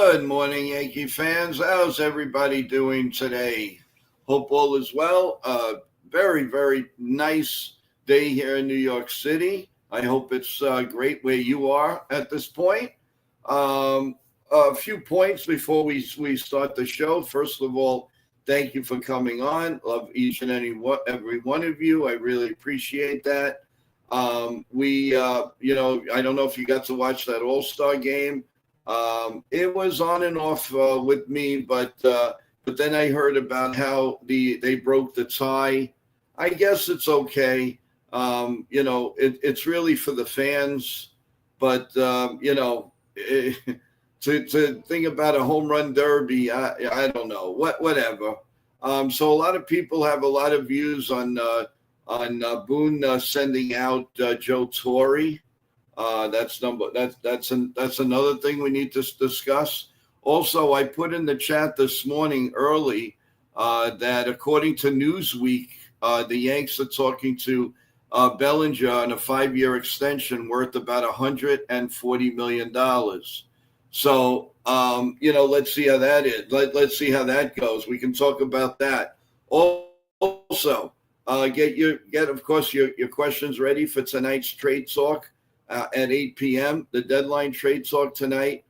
Good morning, Yankee fans. How's everybody doing today? Hope all is well. Very, very nice day here in New York City. I hope it's great where you are at this point. Um, a few points before we start the show. First of all, thank you for coming on. Love each and every one of you. I really appreciate that. I don't know if you got to watch that All-Star game. It was on and off with me, but then I heard about how they broke the tie. I guess it's okay. It's really for the fans, but to think about a home run derby, I don't know, whatever. So a lot of people have a lot of views on Boone sending out Joe Torre. That's another thing we need to discuss. Also, I put in the chat this morning early that according to Newsweek, the Yanks are talking to Bellinger on a 5-year extension worth about $140 million. So, let's see how that is. Let's see how that goes. We can talk about that. Also, get of course your questions ready for tonight's trade talk at 8 p.m. The deadline trade talk tonight,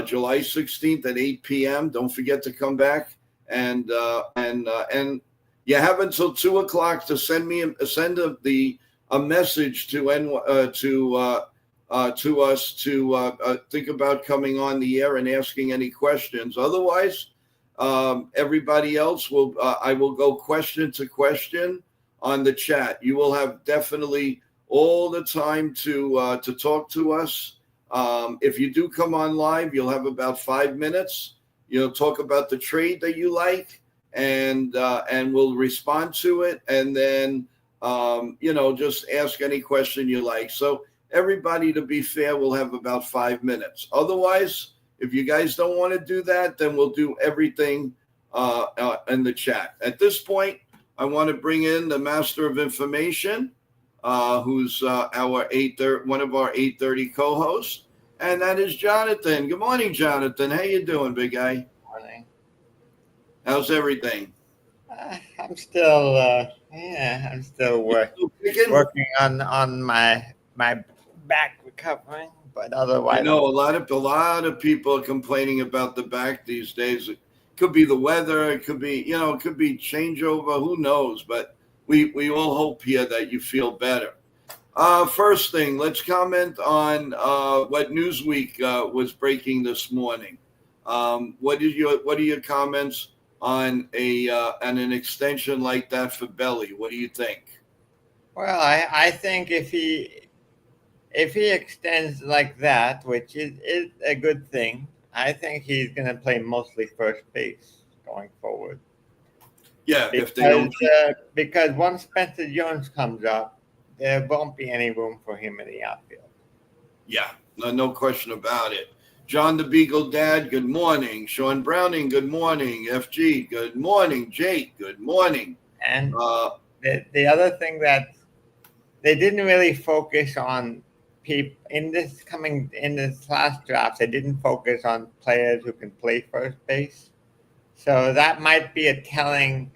July 16th at 8 p.m. Don't forget to come back and you have until 2 o'clock to send a message to us to think about coming on the air and asking any questions. Otherwise, everybody else I will go question to question on the chat. You will have definitely all the time to talk to us. If you do come on live, you'll have about 5 minutes. Talk about the trade that you like, and we'll respond to it, and then just ask any question you like. So everybody, to be fair, will have about 5 minutes. Otherwise, if you guys don't want to do that, then we'll do everything in the chat. At this point, I want to bring in the master of information, who's one of our 8:30 co-hosts, and that is Jonathan. Good morning, Jonathan. How you doing, big guy? Morning. How's everything? I'm still working on my back recovering, but otherwise, I know a lot of people are complaining about the back these days. It could be the weather. It could be changeover. Who knows? But we all hope here that you feel better. First thing, let's comment on what Newsweek was breaking this morning. What are your comments on an extension like that for Belly? What do you think? Well, I think if he extends like that, which is a good thing, I think he's going to play mostly first base going forward. Yeah, if they don't because once Spencer Jones comes up, there won't be any room for him in the outfield. Yeah, no question about it. John the Beagle Dad, good morning. Sean Browning, good morning. FG, good morning. Jake, good morning. And the other thing that they didn't really focus on people in this last draft, they didn't focus on players who can play first base. So that might be a telling.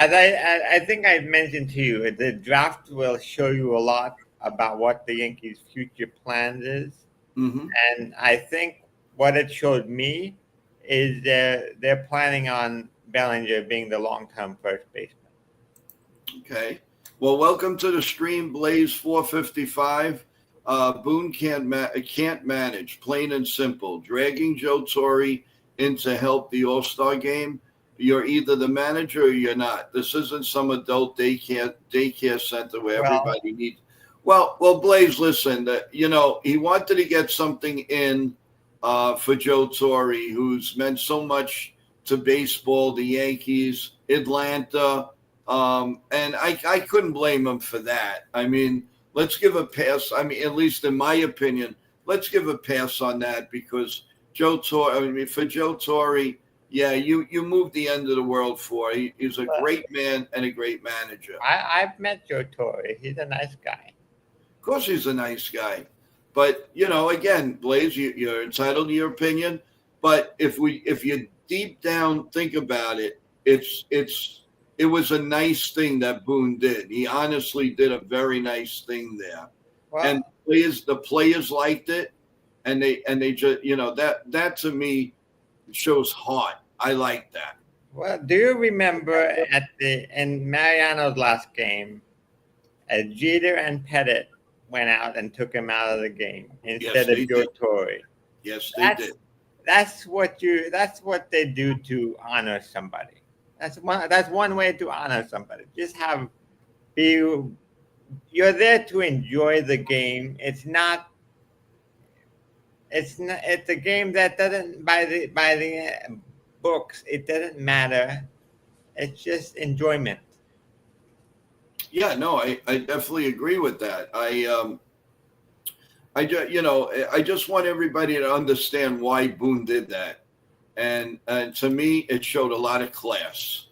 As I think I mentioned to you, the draft will show you a lot about what the Yankees' future plans is. Mm-hmm. And I think what it showed me is they're planning on Bellinger being the long-term first baseman. Okay. Well, welcome to the stream, Blaze 455. Boone can't manage, plain and simple. Dragging Joe Torre in to help the All-Star game. You're either the manager or you're not. This isn't some adult daycare center where everybody needs. Well, Blaze, listen. He wanted to get something in for Joe Torre, who's meant so much to baseball, the Yankees, Atlanta, and I couldn't blame him for that. I mean, let's give a pass. I mean, at least in my opinion, let's give a pass on that because for Joe Torre. Yeah, you moved the end of the world for. He's a great man and a great manager. I've met Joe Torre. He's a nice guy. Of course he's a nice guy. But, again, Blaze, you're entitled to your opinion. But if you deep down think about it, it was a nice thing that Boone did. He honestly did a very nice thing there, and Well, the players liked it, and they just that to me shows heart. I like that. well, do you remember in Mariano's last game, Jeter and Pettit went out and took him out of the game Yes, instead they of Joe did. Torre? Yes, they That's did. that's what they do to honor somebody. That's one way to honor somebody. Just have be you're there to enjoy the game. It's a game that doesn't by the books. It doesn't matter. It's just enjoyment. Yeah, no, I definitely agree with that. I just want everybody to understand why Boone did that, and to me, it showed a lot of class.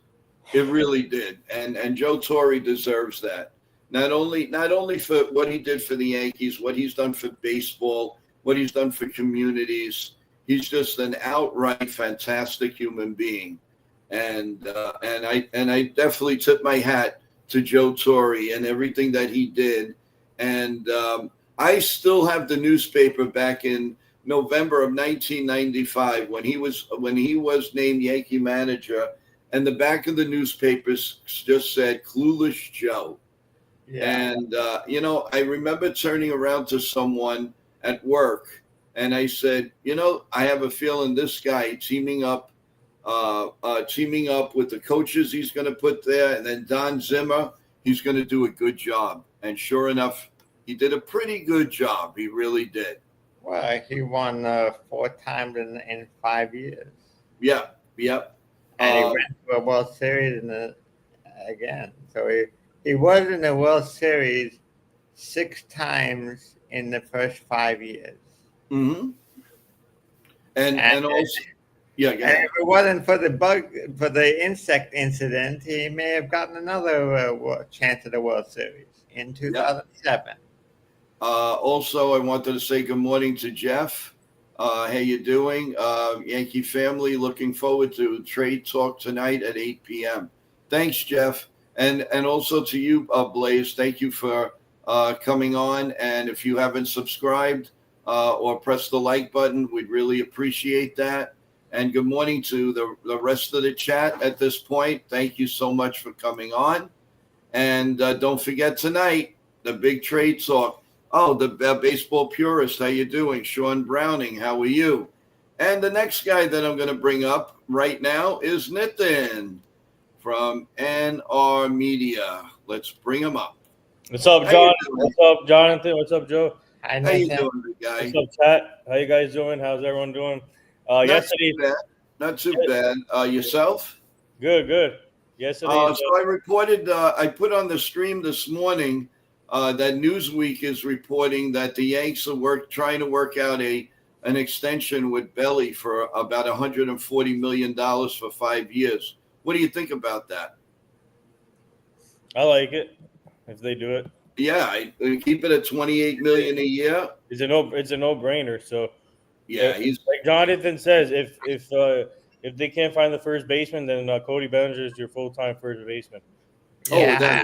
It really did, and Joe Torre deserves that. Not only for what he did for the Yankees, what he's done for baseball, what he's done for communities. He's just an outright fantastic human being, and I definitely tip my hat to Joe Torre and everything that he did. And I still have the newspaper back in November of 1995 when he was named Yankee manager, and the back of the newspapers just said "Clueless Joe." Yeah. And I remember turning around to someone at work, and I said, I have a feeling this guy teaming up with the coaches he's going to put there, and then Don Zimmer, he's going to do a good job. And sure enough, he did a pretty good job. He really did. Well, he won 4 times in 5 years, Yeah, yeah. and he went to a World Series again. So he was in the World Series 6 times in the first 5 years. Mm-hmm. And And also, yeah, go And ahead. if it wasn't for the insect incident, he may have gotten another chance at the World Series in Yeah. 2007. Also, I wanted to say good morning to Jeff. How you doing? Yankee family, looking forward to trade talk tonight at 8 p.m. Thanks, Jeff. And also to you, Blaze, thank you for coming on. And if you haven't subscribed or pressed the like button, we'd really appreciate that. And good morning to the rest of the chat at this point. Thank you so much for coming on. And don't forget tonight, the big trade talk. Oh, the baseball purist, how you doing? Sean Browning, how are you? And the next guy that I'm going to bring up right now is Nitin from NR Media. Let's bring him up. What's up, How John? you doing? What's up, Jonathan? What's up, Joe? Hi, How you Nathan. doing, big guy? What's up, chat? How you guys doing? How's everyone doing? Yesterday, Not too bad. Yourself? good. Yesterday, So I reported, I put on the stream this morning that Newsweek is reporting that the Yanks are trying to work out an extension with Belly for about $140 million for 5 years. What do you think about that? I like it if they do it. Yeah, I keep it at $28 million a year. It's a no-brainer. So Yeah, he's like Jonathan says, if they can't find the first baseman, then Cody Bellinger is your full-time first baseman. Yeah,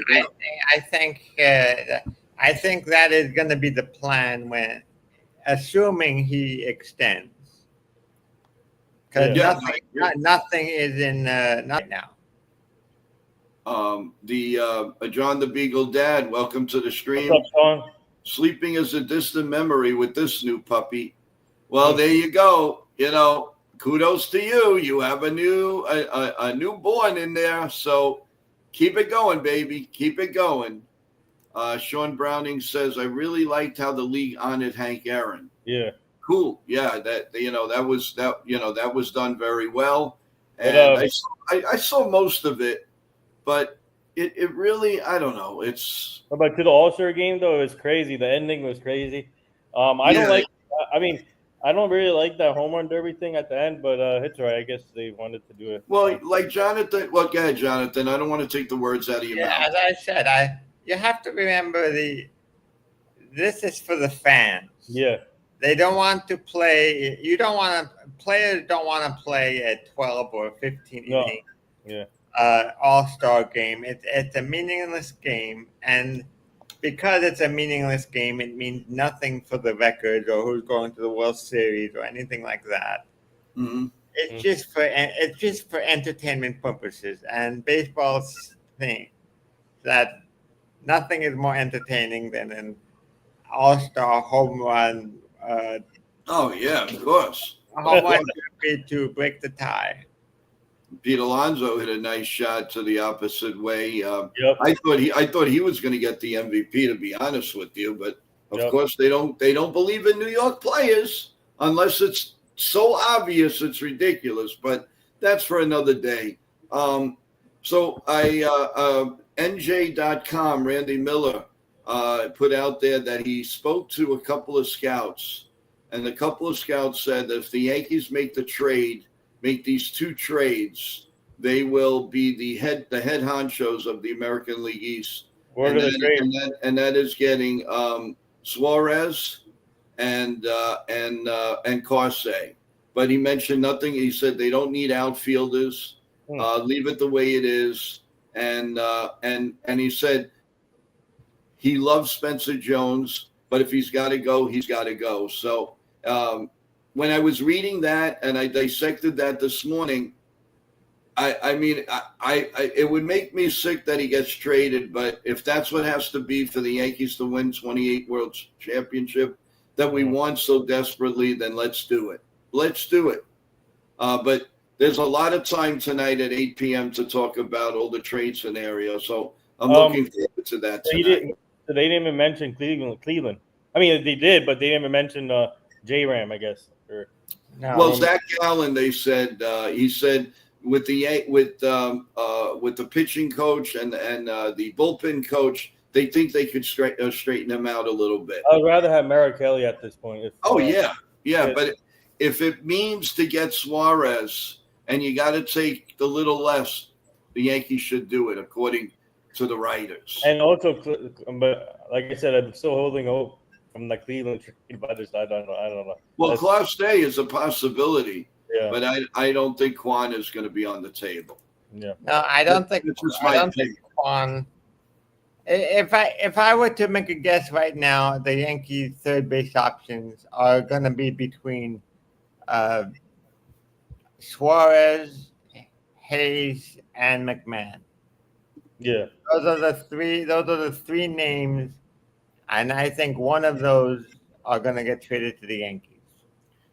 I think that is going to be the plan assuming he extends, because nothing is in right now. John the Beagle Dad, welcome to the stream. What's up, Sean? Sleeping is a distant memory with this new puppy. Well, there you go. Kudos to you. You have a newborn in there. So keep it going, baby. Keep it going. Sean Browning says, I really liked how the league honored Hank Aaron. Yeah. Cool. Yeah, that was done very well. And I saw most of it, but it really, I don't know. It's But to the All-Star game though, it was crazy. The ending was crazy. I don't really like that home run derby thing at the end, but it's all right. I guess they wanted to do it. Well, like Jonathan. Well, go ahead, Jonathan. I don't want to take the words out of your mouth. As I said, you have to remember this is for the fans. Yeah. they don't want to play. You don't want to. Players don't want to play a 12 or 15 No. inning Yeah. all-star game. It's a meaningless game, and because it's a meaningless game, it means nothing for the records or who's going to the World Series or anything like that. Mm-hmm. It's just for entertainment purposes, and baseball's thing that nothing is more entertaining than an all-star home run, Oh yeah, of course. a home run to break the tie. Pete Alonso hit a nice shot to the opposite way. Yep. I thought he was going to get the MVP, to be honest with you, but of Yep. course they don't believe in New York players unless it's so obvious it's ridiculous. But that's for another day. So NJ.com, Randy Miller put out there that he spoke to a couple of scouts, and a couple of scouts said that if the Yankees make these two trades, they will be the head honchos of the American League East. Word of the trade. And that is getting Suarez and Carsey. But he mentioned nothing. He said they don't need outfielders. Leave it the way it is. And he said he loves Spencer Jones, but if he's got to go, he's got to go. So when I was reading that and I dissected that this morning, I mean, it would make me sick that he gets traded. But if that's what has to be for the Yankees to win 28 World Championship that we want so desperately, then let's do it. Let's do it. But there's a lot of time tonight at 8 p.m. to talk about all the trade scenarios. So I'm looking forward to that tonight. They didn't even mention Cleveland. I mean, they did, but they didn't even mention J-Ram, I guess. No. Well, Zach Gallen, they said he said with the pitching coach and the bullpen coach, they think they could straighten him out a little bit. I would rather have Merrill Kelly at this point. Yeah. But if it means to get Suarez and you got to take the little less, the Yankees should do it according to the writers. And also, but like I said, I'm still holding hope from the Cleveland trade, but I don't know. Well, Klaus Day is a possibility, yeah. but I don't think Quan is going to be on the table. Yeah. No, I don't think Quan. If I were to make a guess right now, the Yankees' third base options are going to be between Suarez, Hayes, and McMahon. Yeah. Those are the three names, and I think one of those are going to get traded to the Yankees.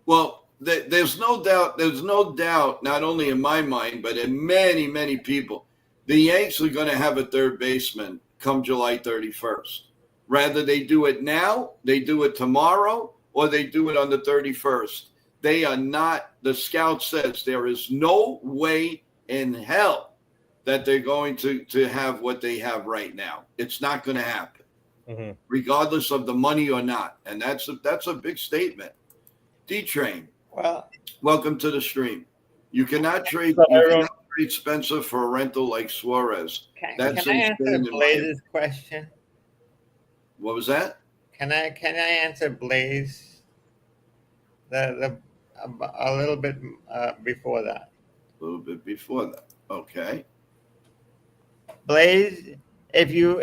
Well, there's no doubt. There's no doubt, not only in my mind, but in many, many people, the Yanks are going to have a third baseman come July 31st. Rather they do it now, they do it tomorrow, or they do it on the 31st. They are not. The scout says there is no way in hell that they're going to have what they have right now. It's not going to happen, regardless of the money or not. And that's a big statement. D-Train, well, welcome to the stream. You cannot trade Spencer for a rental like Suarez. Can I answer Blaze's question? What was that? Can I answer Blaze a little bit before that? A little bit before that. Okay. Blaze, if you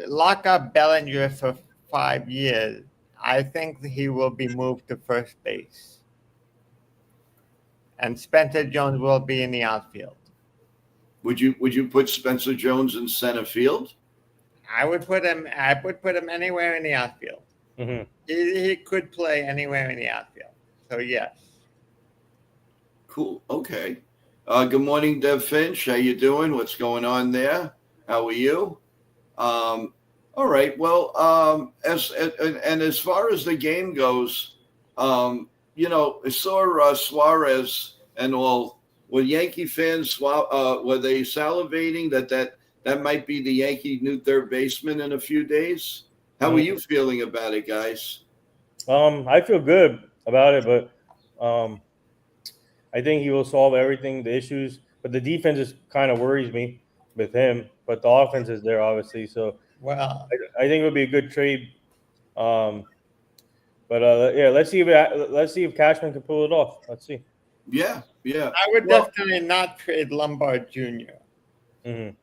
lock up Bellinger for 5 years, I think he will be moved to first base, and Spencer Jones will be in the outfield. Would you put Spencer Jones in center field? I would put him anywhere in the outfield. Mm-hmm. He could play anywhere in the outfield. So yes. Cool. Okay. Good morning, Dev Finch. How you doing? What's going on there? How are you? All right. Well, as far as the game goes, I saw Suarez and all. Were Yankee fans were they salivating that might be the Yankee new third baseman in a few days? How are you feeling about it, guys? I feel good about it, but I think he will solve everything, the issues. But the defense just kind of worries me with him. But the offense is there, obviously. So well, I think it would be a good trade. But But yeah, let's see if Cashman can pull it off. Let's see. Yeah. I would definitely not trade Lombard Jr. Mm-hmm.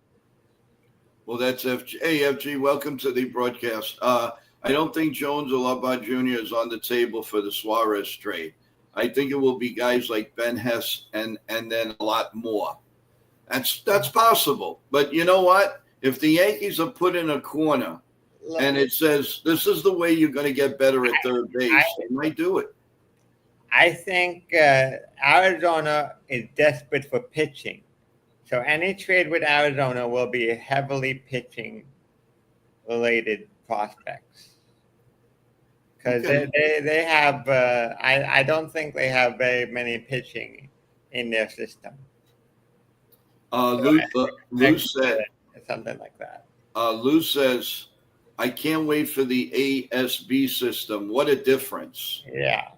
Well, that's FG. Hey, FG, welcome to the broadcast. I don't think Jones or Lombard Jr. is on the table for the Suarez trade. I think it will be guys like Ben Hess and then a lot more. That's possible. But you know what? If the Yankees are put in a corner and it says this is the way you're going to get better at third base, they might do it. I think Arizona is desperate for pitching. So any trade with Arizona will be heavily pitching related prospects. Because they have, I don't think they have very many pitching in their system. Lou said something like that. Lou says, I can't wait for the ASB system. What a difference. Yeah.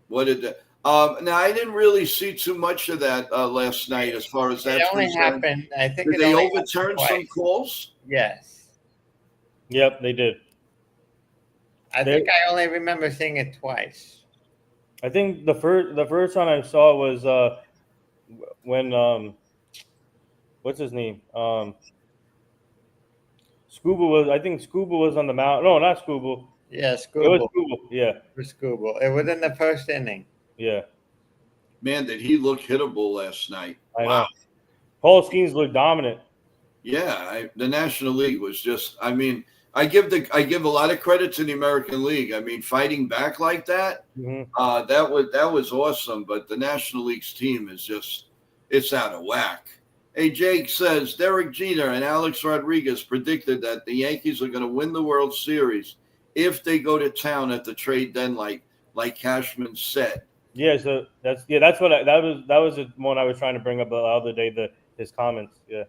What did now I didn't really see too much of that last night as far as that's only concerned. happened. I think Did they overturn some calls? Yes. Yep, they did. I think I only remember seeing it twice. I think the first one I saw was when what's his name? Scuba was. I think Scuba was on the mound. No, not Scuba. Yeah, Scuba. It was Scuba. Yeah. For Scuba. It was in the first inning. Yeah. Man, did he look hittable last night? I know. Paul Skeens looked dominant. Yeah, the National League was just. I mean, I give a lot of credit to the American League. I mean, fighting back like that, that was awesome. But the National League's team is just, it's out of whack. Hey, Jake says Derek Jeter and Alex Rodriguez predicted that the Yankees are going to win the World Series if they go to town at the trade deadline, like Cashman said. Yeah, so that's what that was the one I was trying to bring up the other day. His comments. Yeah.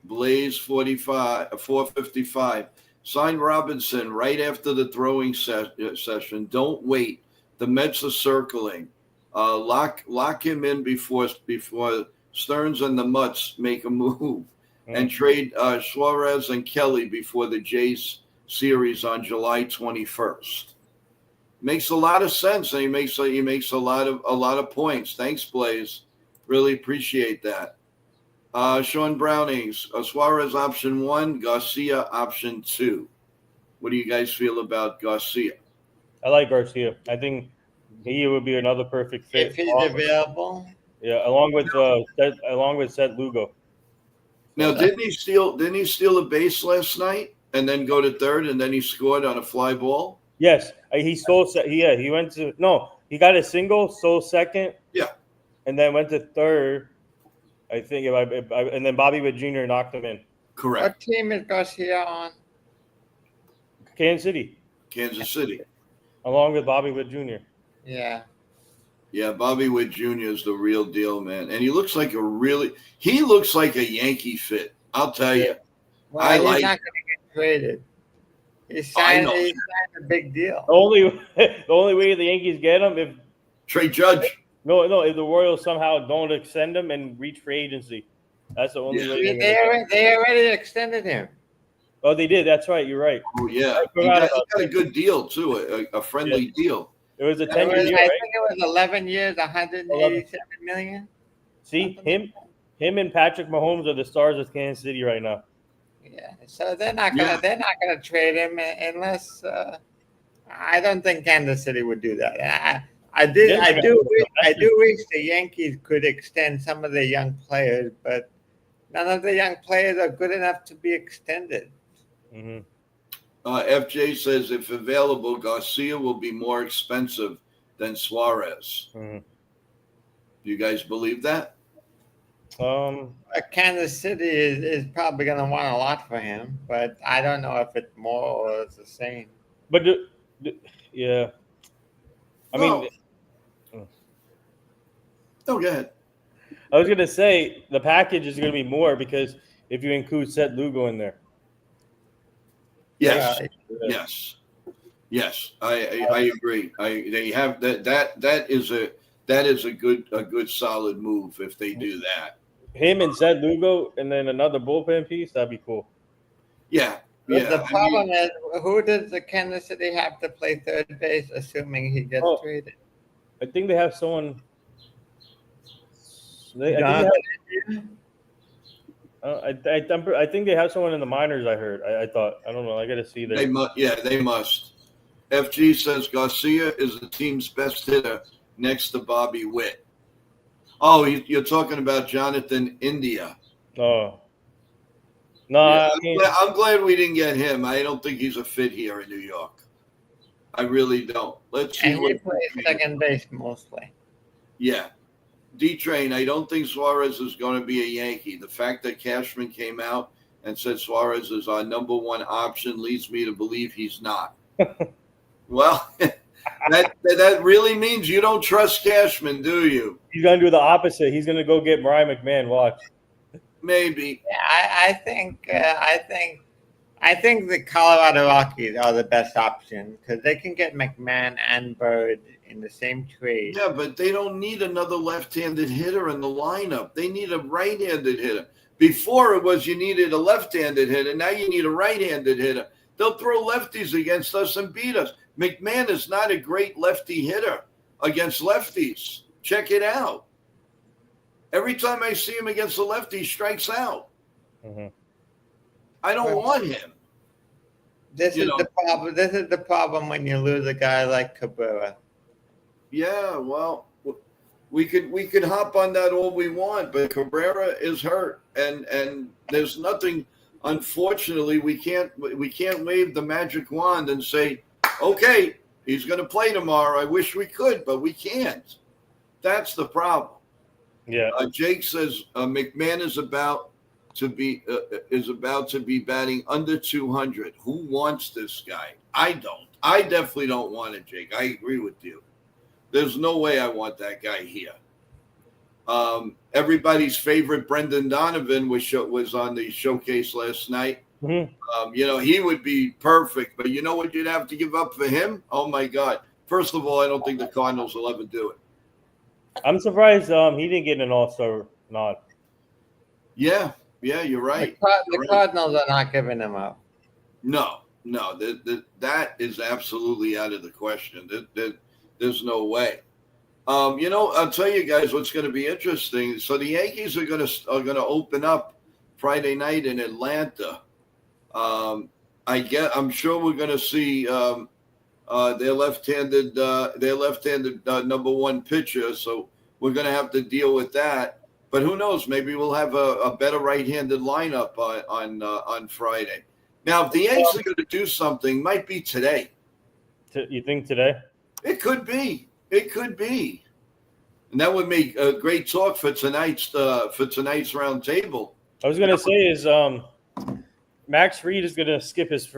Blaze 455. Sign Robinson right after the throwing session. Don't wait. The Mets are circling. Lock him in before Stearns and the Mutts make a move, and trade Suarez and Kelly before the Jays series on July 21st. Makes a lot of sense, and he makes a lot of points. Thanks, Blaze. Really appreciate that. Sean Brownings, Suarez option 1, Garcia option 2. What do you guys feel about Garcia? I like Garcia. I think he would be another perfect fit. If he's available. Yeah, along with Seth Lugo. Now, didn't he steal a base last night and then go to third and then he scored on a fly ball? Yes, he stole. Yeah, he went to he got a single, stole second. Yeah, and then went to third. I think and then Bobby Witt Jr. knocked him in. Correct. What team is Garcia on? Kansas City. Along with Bobby Witt Jr. Yeah. Yeah, Bobby Witt Jr. is the real deal, man. And he looks like a Yankee fit. I'll tell you. Well, he's not going to get traded. He signed a big deal. The only way the Yankees get him if Trade Judge. No, if the Royals somehow don't extend him and reach free agency. That's the only way. They already extended him. Oh, they did. That's right. You're right. Oh, yeah. He got a good deal, too, a friendly deal. It was a 10-year deal, I right? think it was 11 years, 187 million. See, him and Patrick Mahomes are the stars of Kansas City right now. Yeah, so they're not gonna trade him unless I don't think Kansas City would do that. I do wish the Yankees could extend some of the young players, but none of the young players are good enough to be extended. Mm-hmm. FJ says if available, Garcia will be more expensive than Suarez. Mm-hmm. Do you guys believe that? Kansas City is probably going to want a lot for him, but I don't know if it's more or it's the same. But yeah, I mean, go ahead. I was gonna say the package is gonna be more because if you include Seth Lugo in there. Yes, I agree. They have that is a good solid move if they do that. Him and Seth Lugo, and then another bullpen piece. That'd be cool. Yeah, But Yeah, the I problem mean, is, who does the Kansas City have to play third base, assuming he gets Oh, traded? I think they have someone. You I don't think they have have. an idea? I think they have someone in the minors. I heard. I thought. I don't know. I got to see they there. must. Yeah, they must. FG says Garcia is the team's best hitter next to Bobby Witt. Oh, you're talking about Jonathan India. Oh no, Yeah, I mean, I'm glad we didn't get him. I don't think he's a fit here in New York. I really don't. Let's see And he what. plays second base mostly. Yeah, D-Train, I don't think Suarez is going to be a Yankee. The fact that Cashman came out and said Suarez is our number one option leads me to believe he's not. Well, that really means you don't trust Cashman, do you? he's gonna do the opposite. He's gonna go get Brian McMahon. Watch. Maybe. Yeah, I think the Colorado Rockies are the best option because they can get McMahon and Bird in the same trade. Yeah, but they don't need another left-handed hitter in the lineup. They need a right-handed hitter. Before it was you needed a left-handed hitter. Now you need a right-handed hitter. They'll throw lefties against us and beat us. McMahon is not a great lefty hitter against lefties. Check it out. Every time I see him against a lefty, he strikes out. Mm-hmm. I don't want him. This is the problem. This is the problem when you lose a guy like Cabrera. Yeah, well, we could hop on that all we want, but Cabrera is hurt, and there's nothing. Unfortunately, we can't wave the magic wand and say, okay, he's going to play tomorrow. I wish we could, but we can't. That's the problem. Yeah. Jake says McMahon is about to be batting under 200. Who wants this guy? I don't. I definitely don't want it, Jake. I agree with you. There's no way I want that guy here. Everybody's favorite Brendan Donovan was on the showcase last night. Mm-hmm. He would be perfect, but you know what you'd have to give up for him? Oh my God! First of all, I don't think the Cardinals will ever do it. I'm surprised he didn't get an All-Star nod. Yeah, you're right. The Cardinals are not giving him up. No, that is absolutely out of the question. There's no way. I'll tell you guys what's going to be interesting. So the Yankees are going to open up Friday night in Atlanta. I'm sure we're going to see their left-handed number one pitcher. So we're going to have to deal with that. But who knows? Maybe we'll have a better right-handed lineup on Friday. Now, if the Yankees are going to do something, might be today. You think today? It could be. And that would make a great talk for tonight's round table. I was gonna say is Max Fried is gonna skip his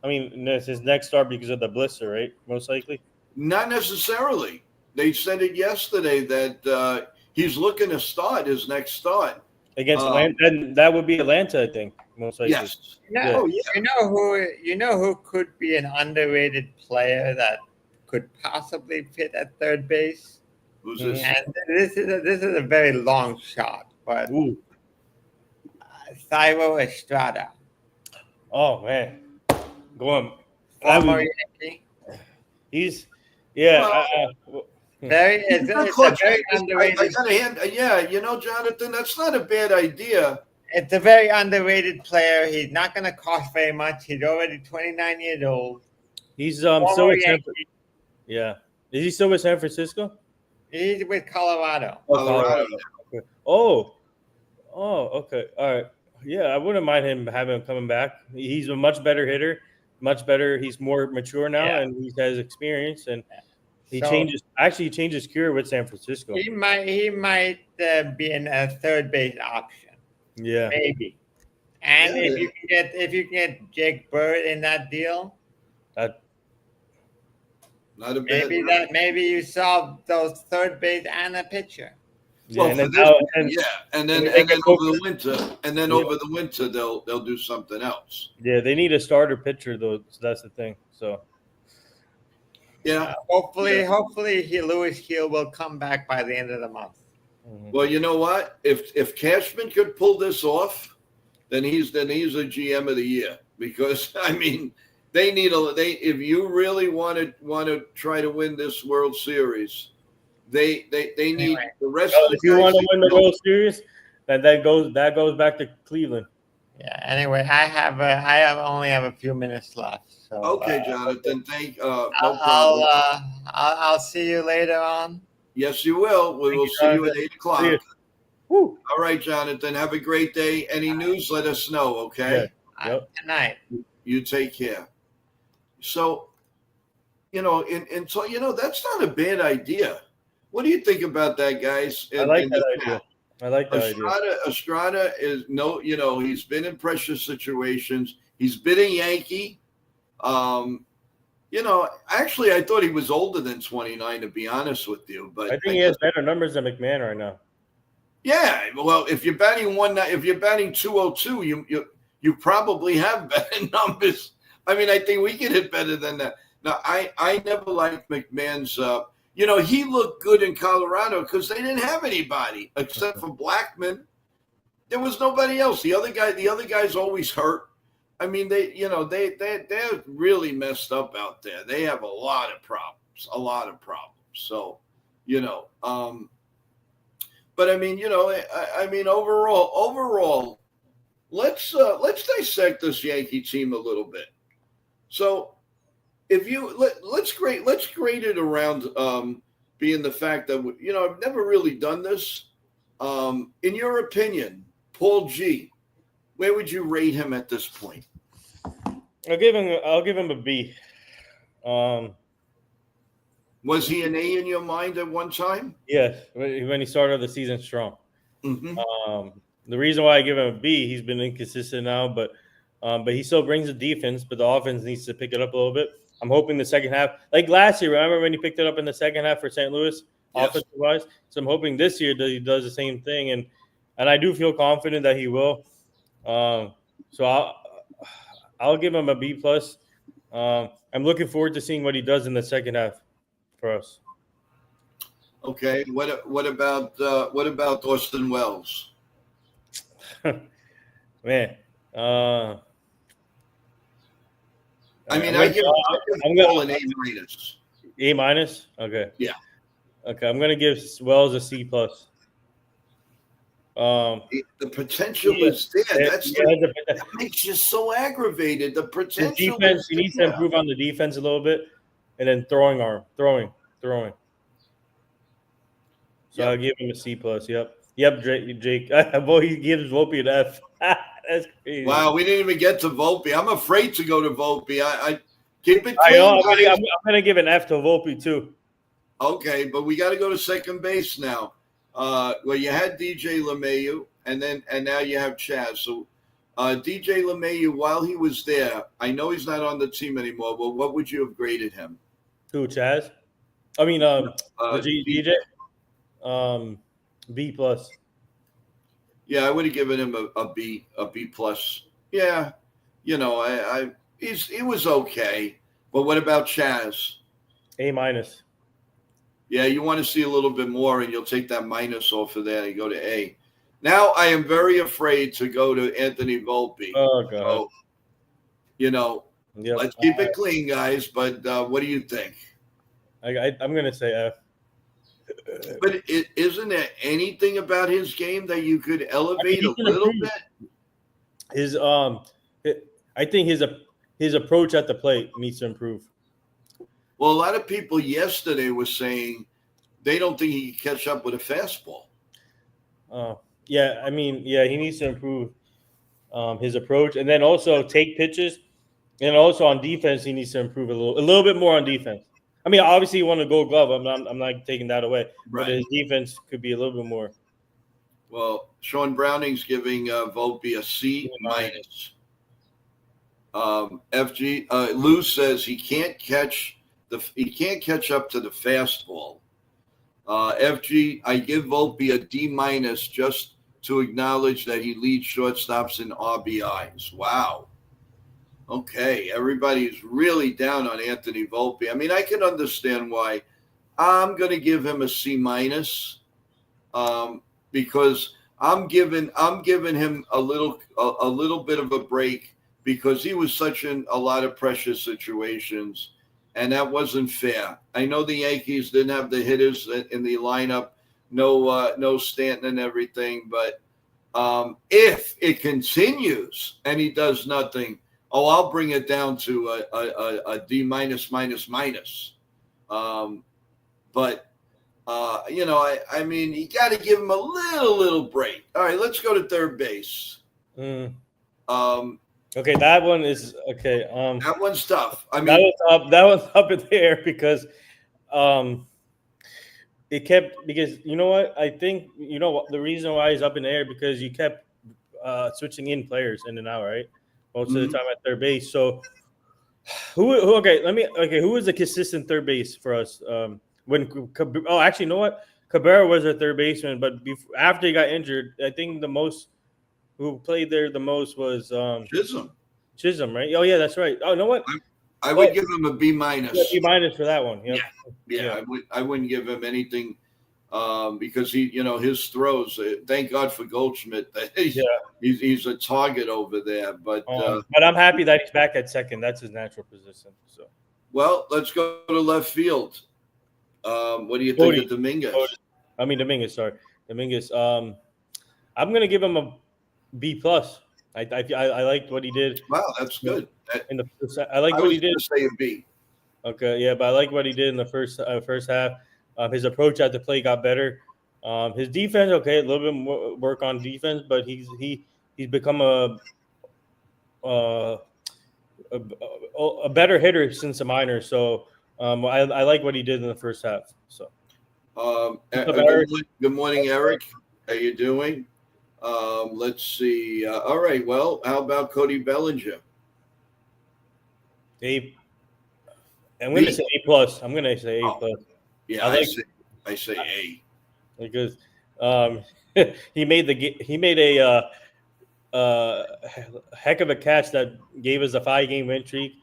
next start because of the blister, right? Most likely. Not necessarily. They said it yesterday that he's looking to start his next start Against Atlanta, and that would be Atlanta, I think, most likely. Yes. You know who could be an underrated player that could possibly fit at third base? Who's this? And this is a very long shot, but Thairo Estrada. Oh man, going. Former Yankee. He's very underrated. I got a hand. Yeah, Jonathan, that's not a bad idea. It's a very underrated player. He's not going to cost very much. He's already 29 years old. He's still with Yankee. Yeah. Is he still with San Francisco? He's with Colorado. Colorado. Okay. Oh, okay. All right. Yeah, I wouldn't mind him coming back. He's a much better hitter, much better. He's more mature now, and he has experience, and he changes his career with San Francisco. He might be in a third base option. Yeah, maybe. And if you can get Jake Bird in that deal, not a bad. Maybe you solve those third base and a pitcher. Yeah, and then over the winter they'll do something else. Yeah, they need a starter pitcher though. So that's the thing. So yeah, hopefully Lewis Hill will come back by the end of the month. Mm-hmm. Well, you know what? If Cashman could pull this off, then he's a GM of the year because I mean they need if you really want to try to win this World Series, they need Anyway. the rest Well, of the if you guys want to to win the go. World Series, then that goes back to Cleveland. Yeah. Anyway, I only have a few minutes left. So Okay, Jonathan. No I'll, problem. I'll see you later on. Yes, you will. We will see you at 8 See o'clock. you. Woo. All right, Jonathan. Have a great day. Any news, let us know, okay? Yeah. Yep. Good night. You take care. So, and so, that's not a bad idea. What do you think about that, guys? I like that idea. I like that idea. Estrada is he's been in pressure situations. He's been a Yankee. Actually, I thought he was older than 29, to be honest with you. But I think he has better numbers than McMahon right now. Yeah, well, if you're batting 202, you probably have better numbers. I mean, I think we can hit better than that. Now, I never liked McMahon's. He looked good in Colorado because they didn't have anybody except for Blackman. There was nobody else. The other guy's always hurt. I mean, they're really messed up out there. They have a lot of problems. So, but I mean, overall, let's dissect this Yankee team a little bit. So, if you let's grade it around being the fact that I've never really done this. In your opinion, Paul G, where would you rate him at this point? I'll give him a B. Was he an A in your mind at one time? Yes, when he started the season strong. Mm-hmm. The reason why I give him a B, he's been inconsistent now, but he still brings the defense, but the offense needs to pick it up a little bit. I'm hoping the second half, like last year, remember when he picked it up in the second half for St. Louis, Yes. offensive-wise? So I'm hoping this year that he does the same thing, and I do feel confident that he will. So I'll give him a B plus. I'm looking forward to seeing what he does in the second half for us. Okay. What about Austin Wells? Man, I mean, I give Paul an A minus. A minus. Okay. Yeah. Okay, I'm gonna give Wells a C plus. The potential is there. That makes you so aggravated. The potential. His defense, he needs to improve on the defense a little bit, and then throwing. So Yep. I'll give him a C plus. Yep. Jake. Boy, he gives Volpe an F. That's crazy. Wow, we didn't even get to Volpe. I'm afraid to go to Volpe. I keep it clean. I know. I'm gonna give an F to Volpe too. Okay, but we got to go to second base now. Well, you had DJ LeMahieu, and now you have Chaz. So DJ LeMahieu, while he was there, I know he's not on the team anymore, but what would you have graded him? Who, Chaz? I mean, DJ. B plus. Yeah, I would have given him a B plus. Yeah, he was okay. But what about Chaz? A minus. Yeah, you want to see a little bit more, and you'll take that minus off of there and go to A. Now I am very afraid to go to Anthony Volpe. Oh God. So, let's keep it clean, guys. But what do you think? I'm gonna say F. But isn't there anything about his game that you could elevate a little bit? I think his approach at the plate needs to improve. Well, a lot of people yesterday were saying they don't think he can catch up with a fastball. Yeah, I mean, he needs to improve his approach, and then also take pitches, and also on defense, he needs to improve a little bit more on defense. I mean, obviously, you want to Gold Glove. I'm not taking that away, Right. But his defense could be a little bit more. Well, Sean Browning's giving Volpe a C minus. FG Lou says he can't catch up to the fastball. FG, I give Volpe a D minus just to acknowledge that he leads shortstops in RBIs. Wow. Okay, everybody's really down on Anthony Volpe. I mean, I can understand why. I'm going to give him a C minus because I'm giving him a little bit of a break because he was such in a lot of pressure situations, and that wasn't fair. I know the Yankees didn't have the hitters in the lineup, no Stanton and everything, but if it continues and he does nothing, I'll bring it down to a D minus minus minus. But I mean, you got to give him a little break. All right, let's go to third base. Mm. Okay, that one is okay. That one's tough. I mean, that was up in the air because it kept, because you know what, I think the reason why he's up in the air because you kept switching in players in and out, right? Most of the time at third base. So who was a consistent third base for us? Actually, you know what? Cabrera was our third baseman, but after he got injured, I think the most who played there the most was Chisholm, right? Oh yeah, that's right. Oh, you know what? I would give him a B minus. Yeah, B minus for that one. Yep. Yeah. I wouldn't give him anything because his throws. Thank God for Goldschmidt. He's a target over there. But I'm happy that he's back at second. That's his natural position. So, well, let's go to left field. What do you think of Dominguez? Dominguez. Sorry, Dominguez. I'm gonna give him a B plus. I liked what he did. Wow, that's good. I like what he did. Say a B. Okay, yeah, but I like what he did in the first half. His approach at the plate got better. His defense, okay, a little bit more work on defense, but he's become a better hitter since the minors. So I like what he did in the first half. So, good morning, Eric. How you doing? Let's see. All right. Well, how about Cody Bellinger? I'm going to say A plus. I'm going to say A plus. Yeah, I say A because he made a heck of a catch that gave us a 5-game win streak,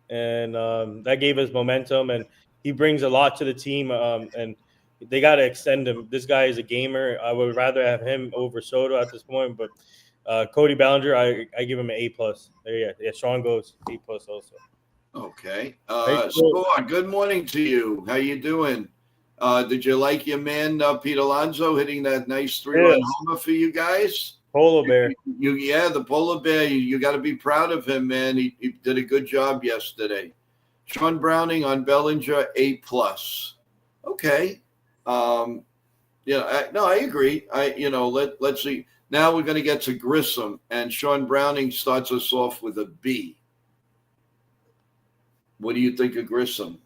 and that gave us momentum. And he brings a lot to the team. And they got to extend him. This guy is a gamer. I would rather have him over Soto at this point. But Cody Bellinger, I give him an A plus. There you go. Yeah, Sean goes A plus also. Okay. Score. Good morning to you. How you doing? Did you like your man Pete Alonso hitting that nice 3-run homer for you guys? Polar bear. The polar bear. You got to be proud of him, man. He did a good job yesterday. Sean Browning on Bellinger, A plus. Okay. I agree. Let's see. Now we're going to get to Grissom, and Sean Browning starts us off with a B. What do you think of Grissom?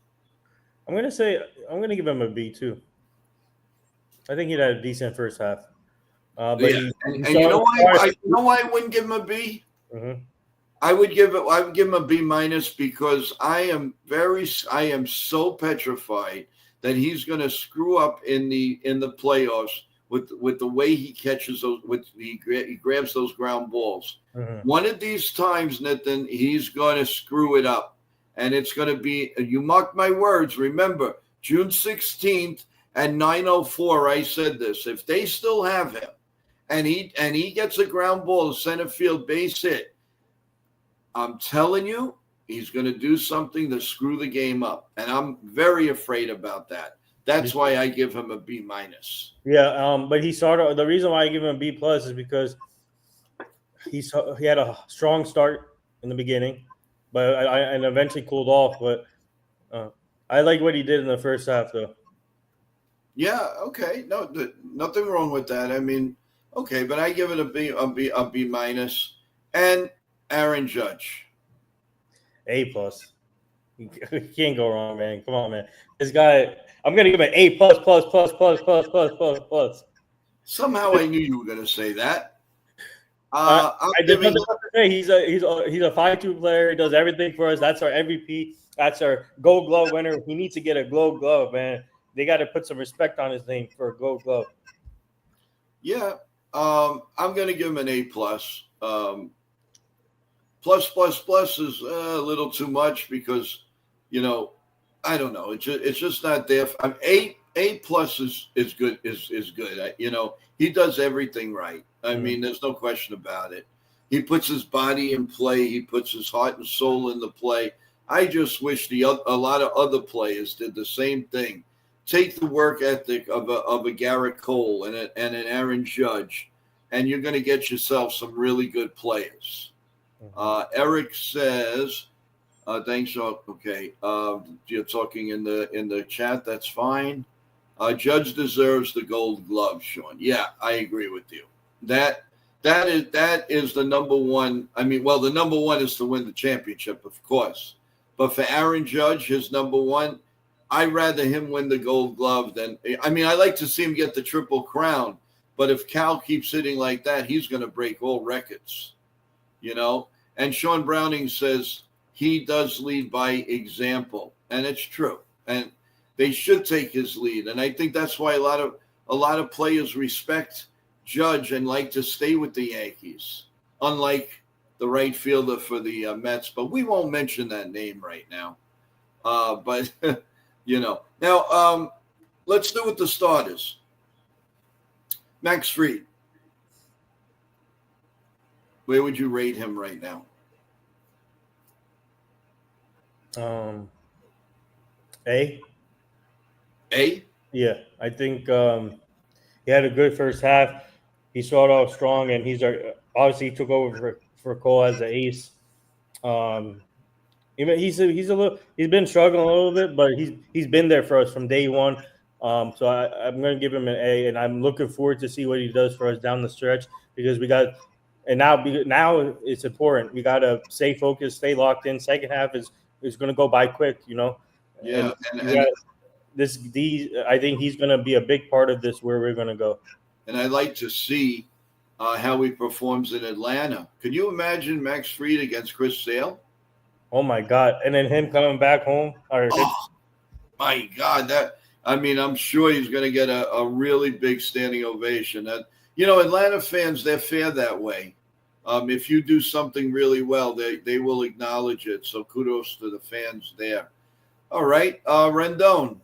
I'm going to give him a B too. I think he had a decent first half. And you know why I wouldn't give him a B? Mm-hmm. I would give him a B minus because I am so petrified that he's going to screw up in the playoffs with the way he catches those, he grabs those ground balls. Mm-hmm. One of these times, Nathan, he's going to screw it up. And it's going to be, you mark my words, remember, June 16th at 9:04, I said this. If they still have him and he gets a ground ball to center field base hit, I'm telling you, he's going to do something to screw the game up. And I'm very afraid about that. That's why I give him a B minus. Yeah, but the reason why I give him a B plus is because he had a strong start in the beginning. But and eventually cooled off. But I like what he did in the first half, though. Yeah. Okay. No, nothing wrong with that. I mean, okay, but I give it a B minus. And Aaron Judge, A plus. You can't go wrong, man. Come on, man. This guy, I'm gonna give him an A plus. Somehow I knew you were gonna say that. I did nothing to say. He's a 5-2 player. He does everything for us. That's our MVP. That's our Gold Glove winner. He needs to get a Gold Glove, man. They got to put some respect on his name for a Gold Glove. Yeah, I'm going to give him an A plus. Plus is a little too much because, I don't know. It's just not there. A plus is good. Is good. He does everything right. I mean, there's no question about it. He puts his body in play. He puts his heart and soul in the play. I just wish a lot of other players did the same thing. Take the work ethic of a Garrett Cole and an Aaron Judge, and you're going to get yourself some really good players. Eric says, thanks. Okay. You're talking in the chat. That's fine. Judge deserves the gold glove, Sean. Yeah, I agree with you. That is the number one. I mean, well, the number one is to win the championship, of course. But for Aaron Judge, his number one, I'd rather him win the gold glove than – I mean, I like to see him get the triple crown. But if Cal keeps hitting like that, he's going to break all records, you know. And Sean Browning says he does lead by example, and it's true. And they should take his lead, and I think that's why a lot of players respect Judge and like to stay with the Yankees, unlike the right fielder for the Mets. But we won't mention that name right now. But you know, now let's do with the starters. Max Fried, where would you rate him right now? A. A? Yeah, I think he had a good first half. He started off strong, and he's obviously he took over for Cole as the ace. He's been struggling a little bit, but he's been there for us from day one. So I'm going to give him an A, and I'm looking forward to see what he does for us down the stretch because now it's important. We got to stay focused, stay locked in. Second half is going to go by quick, you know. Yeah, I think he's going to be a big part of this where we're going to go. And I'd like to see how he performs in Atlanta. Could you imagine Max Fried against Chris Sale? Oh my God! And then him coming back home. My God! I'm sure he's going to get a really big standing ovation. Atlanta fans, they're fair that way. If you do something really well, they will acknowledge it. So kudos to the fans there. All right, Rendon.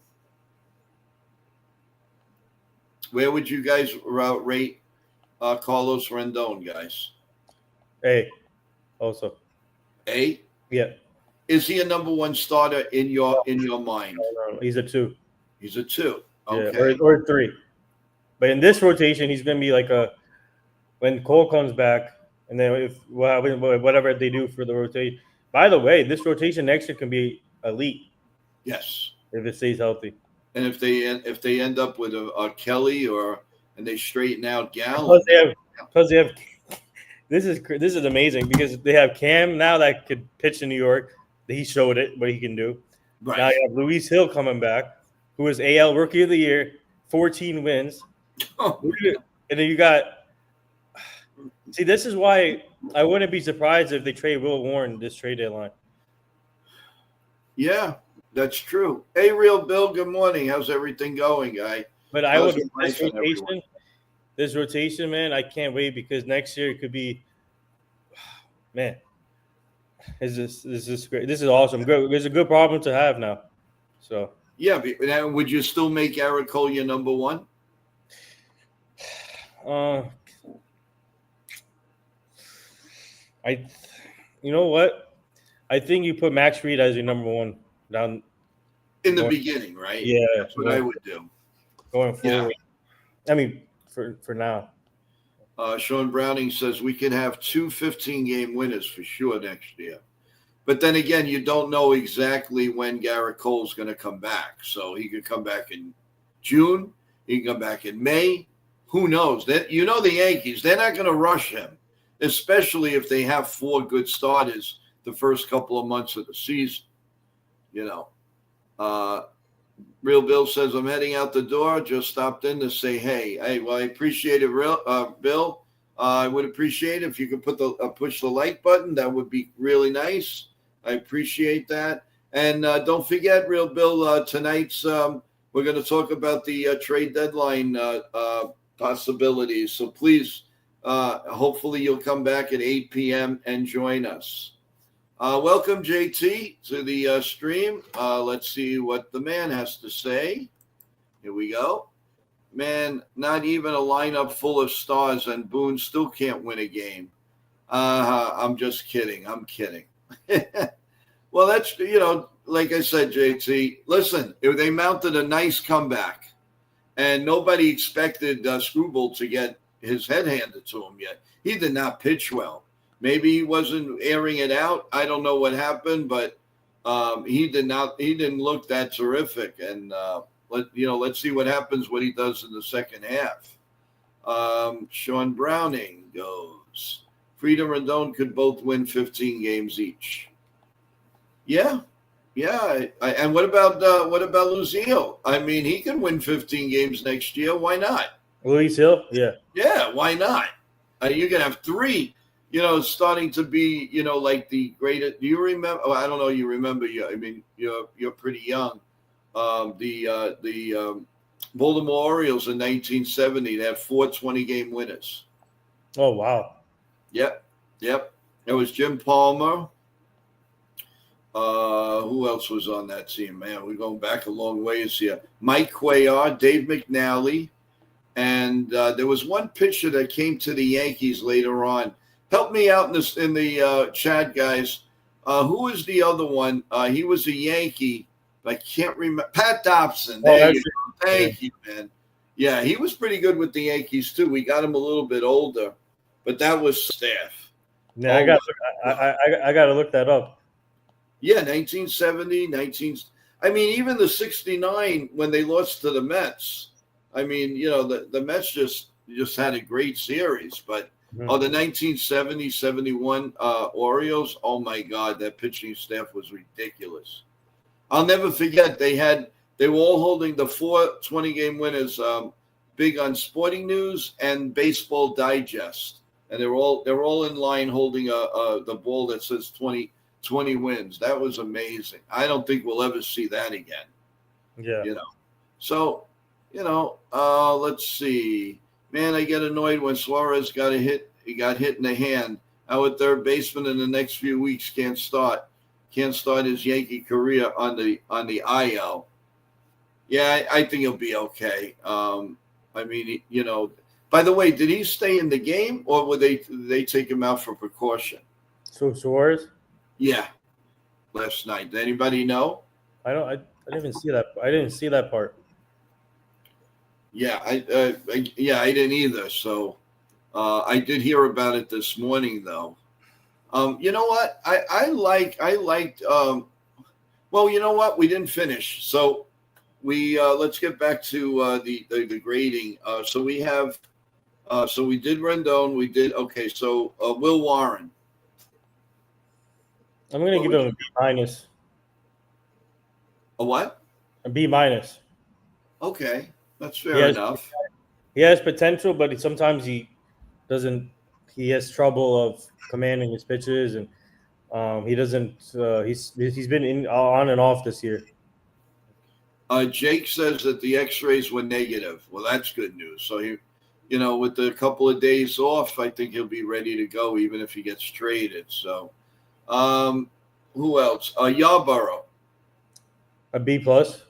Where would you guys rate Carlos Rendon, guys? A. Also. A? Yeah. Is he a number one starter in your mind? No. He's a 2. He's a 2. Okay. Yeah, or 3. But in this rotation, he's going to be like when Cole comes back, and then whatever they do for the rotation. By the way, this rotation next year can be elite. Yes. If it stays healthy. And if they end up with a Kelly and they straighten out Gallen. Because they have this is amazing because they have Cam now that could pitch in New York. He showed it what he can do. Right. Now you have Luis Hill coming back, who is AL Rookie of the Year, 14 wins. And then you got – see, this is why I wouldn't be surprised if they trade Will Warren this trade deadline. Yeah, that's true. Hey, Real Bill, good morning. How's everything going, guy? But this rotation, man, I can't wait because next year it could be – man, this is great. This is awesome. Good. It's a good problem to have now. So – yeah, but would you still make Garrett Cole your number one? You know what? I think you put Max Fried as your number one down in the beginning, right? Yeah, that's what I would do going forward. Yeah. I mean, for now. Sean Browning says we can have 2 15-game winners for sure next year. But then again, you don't know exactly when Garrett Cole's going to come back. So he could come back in June. He can come back in May. Who knows? The Yankees, they're not going to rush him, especially if they have 4 good starters the first couple of months of the season. Real Bill says, I'm heading out the door. Just stopped in to say, hey, well, I appreciate it, Bill. I would appreciate it if you could push the like button. That would be really nice. I appreciate that. And don't forget, Real Bill, tonight's we're going to talk about the trade deadline possibilities. So please, hopefully you'll come back at 8 p.m. and join us. Welcome, JT, to the stream. Let's see what the man has to say. Here we go. Man, not even a lineup full of stars, and Boone still can't win a game. I'm just kidding. I'm kidding. Well, that's, like I said, JT, listen, if they mounted a nice comeback and nobody expected Screwball to get his head handed to him yet. He did not pitch well. Maybe he wasn't airing it out. I don't know what happened, but he didn't look that terrific. And let's see what happens when he does in the second half. Sean Browning goes. Fried and Rendon could both win 15 games each. Yeah. And what about Lucio? I mean, he can win 15 games next year. Why not? Luis Hill? Yeah. Yeah, why not? You can have three, starting to be, like the greatest. Do you remember? Oh, I don't know. You remember? You're pretty young. The Baltimore Orioles in 1970, they had 4 20-game winners. Oh, wow. Yep. It was Jim Palmer. Who else was on that team? Man, we're going back a long ways here. Mike Cuellar, Dave McNally, and there was one pitcher that came to the Yankees later on. Help me out in the chat, guys. Who was the other one? He was a Yankee. I can't remember. Pat Dobson. There you go. Thank you, man. Yeah, he was pretty good with the Yankees too. We got him a little bit older, but that was staff. Yeah, I got to look that up. Yeah, 1970, even the 69 when they lost to the Mets. I mean, the Mets just had a great series. But the 1970, 71 Orioles, oh my God, that pitching staff was ridiculous. I'll never forget they were all holding the 4 20-game winners big on Sporting News and Baseball Digest. And they're all in line holding the ball that says 20 wins. That was amazing. I don't think we'll ever see that again. Yeah. So, let's see. Man, I get annoyed when Suarez got hit in the hand. Our third baseman in the next few weeks can't start his Yankee career on the IL. Yeah, I think he'll be okay. By the way, did he stay in the game or did they take him out for precaution? So Suarez? Yeah, last night. Did anybody know? I didn't even see that. I didn't see that part. Yeah, I didn't either. So I did hear about it this morning, though. You know what? I liked. Well, you know what? We didn't finish, so we let's get back to the grading. So we have. So we did Rendon. We did okay. So Will Warren. I'm going to give him a B minus. A what? A B minus. Okay, that's fair enough. He has potential, but sometimes he doesn't. He has trouble of commanding his pitches, and he doesn't. He's been on and off this year. Jake says that the X-rays were negative. Well, that's good news. So he, with a couple of days off, I think he'll be ready to go, even if he gets traded. So. Who else? Yarborough. A B plus.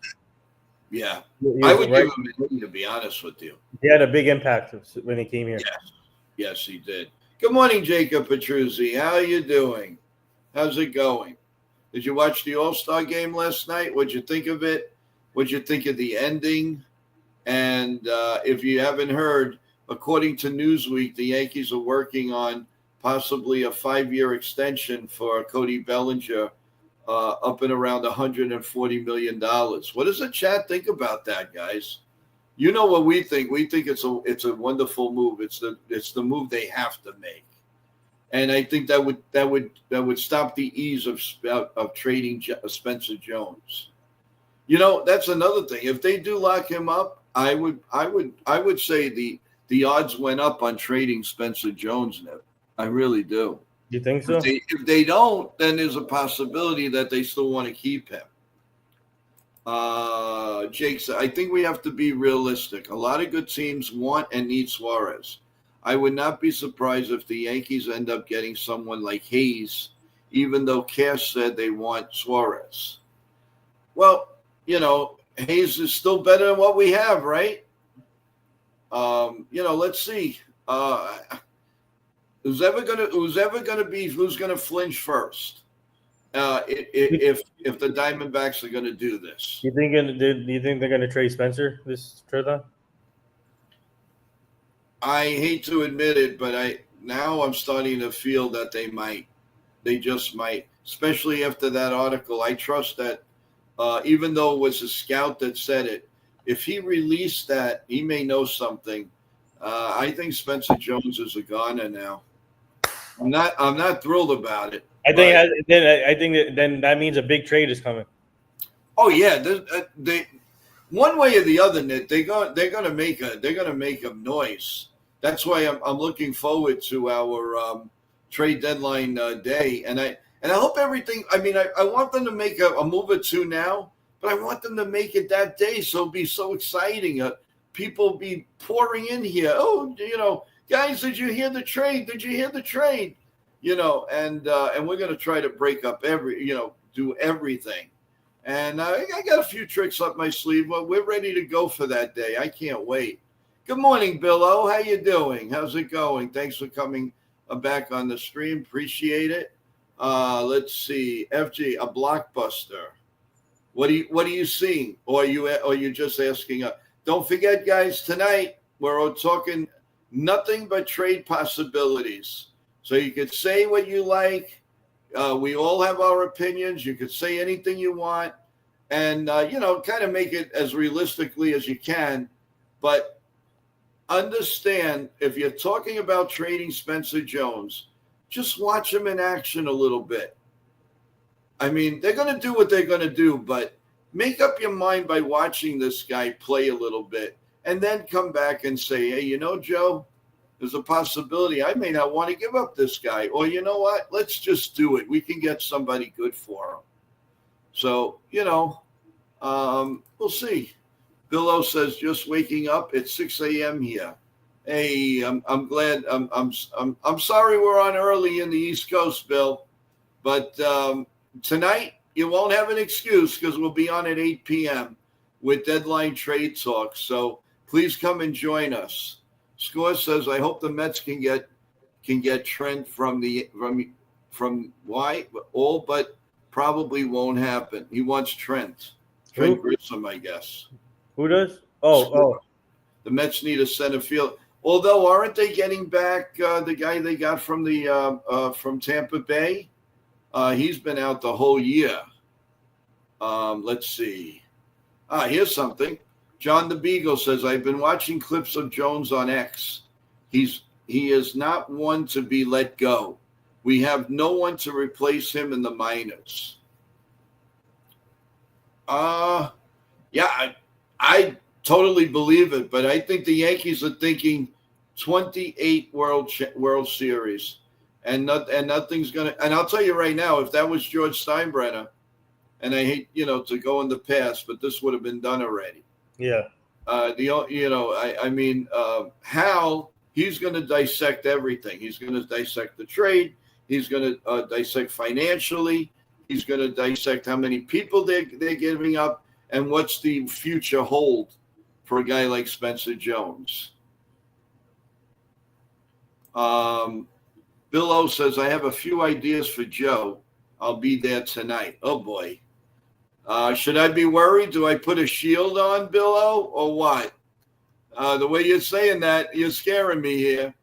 Yeah, I would give him an A, to be honest with you. He had a big impact when he came here. Yes, he did. Good morning, Jacob Petruzzi. How are you doing? How's it going? Did you watch the All-Star game last night? What'd you think of it? What'd you think of the ending? And if you haven't heard, according to Newsweek, the Yankees are working on possibly a 5-year extension for Cody Bellinger, up and around $140 million. What does the chat think about that, guys? You know what we think. We think it's a wonderful move. It's the move they have to make, and I think that would stop the ease of trading Spencer Jones. That's another thing. If they do lock him up, I would say the odds went up on trading Spencer Jones now. I really do. You think so? If they don't, then there's a possibility that they still want to keep him. Jake said, I think we have to be realistic. A lot of good teams want and need Suarez. I would not be surprised if the Yankees end up getting someone like Hayes, even though Cash said they want Suarez. Well, Hayes is still better than what we have, right? Let's see. who's ever gonna flinch first? If the Diamondbacks are gonna do this, Do you think they're gonna trade Spencer this trade? I hate to admit it, but I'm starting to feel that they might. They just might, especially after that article. I trust that, even though it was a scout that said it, if he released that, he may know something. I think Spencer Jones is a goner now. I'm not thrilled about it. I think then that means a big trade is coming. Oh yeah, they one way or the other, Nick, they're gonna make a noise. That's why I'm looking forward to our trade deadline day, and I hope everything. I mean, I want them to make a move or two now, but I want them to make it that day, so it'll be so exciting. People be pouring in here. Oh, guys, did you hear the trade? Did you hear the trade? And we're gonna try to break up do everything. And I got a few tricks up my sleeve, but we're ready to go for that day. I can't wait. Good morning, Bill O. How you doing? How's it going? Thanks for coming back on the stream. Appreciate it. Let's see. FG, a blockbuster. What are you seeing? Or are you just asking? Don't forget, guys, tonight we're all talking nothing but trade possibilities. So you could say what you like. We all have our opinions. You could say anything you want, and kind of make it as realistically as you can. But understand, if you're talking about trading Spencer Jones, just watch him in action a little bit. I mean, they're going to do what they're going to do, but make up your mind by watching this guy play a little bit, and then come back and say, hey, Joe, there's a possibility I may not want to give up this guy. Or you know what? Let's just do it. We can get somebody good for him. So, we'll see. Bill O says, just waking up. It's 6 a.m. here. Hey, I'm glad. I'm sorry we're on early in the East Coast, Bill. But tonight, you won't have an excuse because we'll be on at 8 p.m. with Deadline Trade Talk. So please come and join us. Score says, I hope the Mets can get Trent from why all, but probably won't happen. He wants Trent Grissom, I guess. Who does? Oh. The Mets need a center field. Although, aren't they getting back the guy they got from from Tampa Bay? He's been out the whole year. Let's see. Here's something. John the Beagle says, I've been watching clips of Jones on X. He is not one to be let go. We have no one to replace him in the minors. Yeah, I totally believe it, but I think the Yankees are thinking 28 World Series, and nothing's gonna. And I'll tell you right now, if that was George Steinbrenner, and I hate to go in the past, but this would have been done already. Yeah. Hal, he's going to dissect everything. He's going to dissect the trade. He's going to dissect financially. He's going to dissect how many people they're giving up and what's the future hold for a guy like Spencer Jones. Bill O says, I have a few ideas for Joe. I'll be there tonight. Oh, boy. Should I be worried? Do I put a shield on, Bill O, or what? The way you're saying that, you're scaring me here.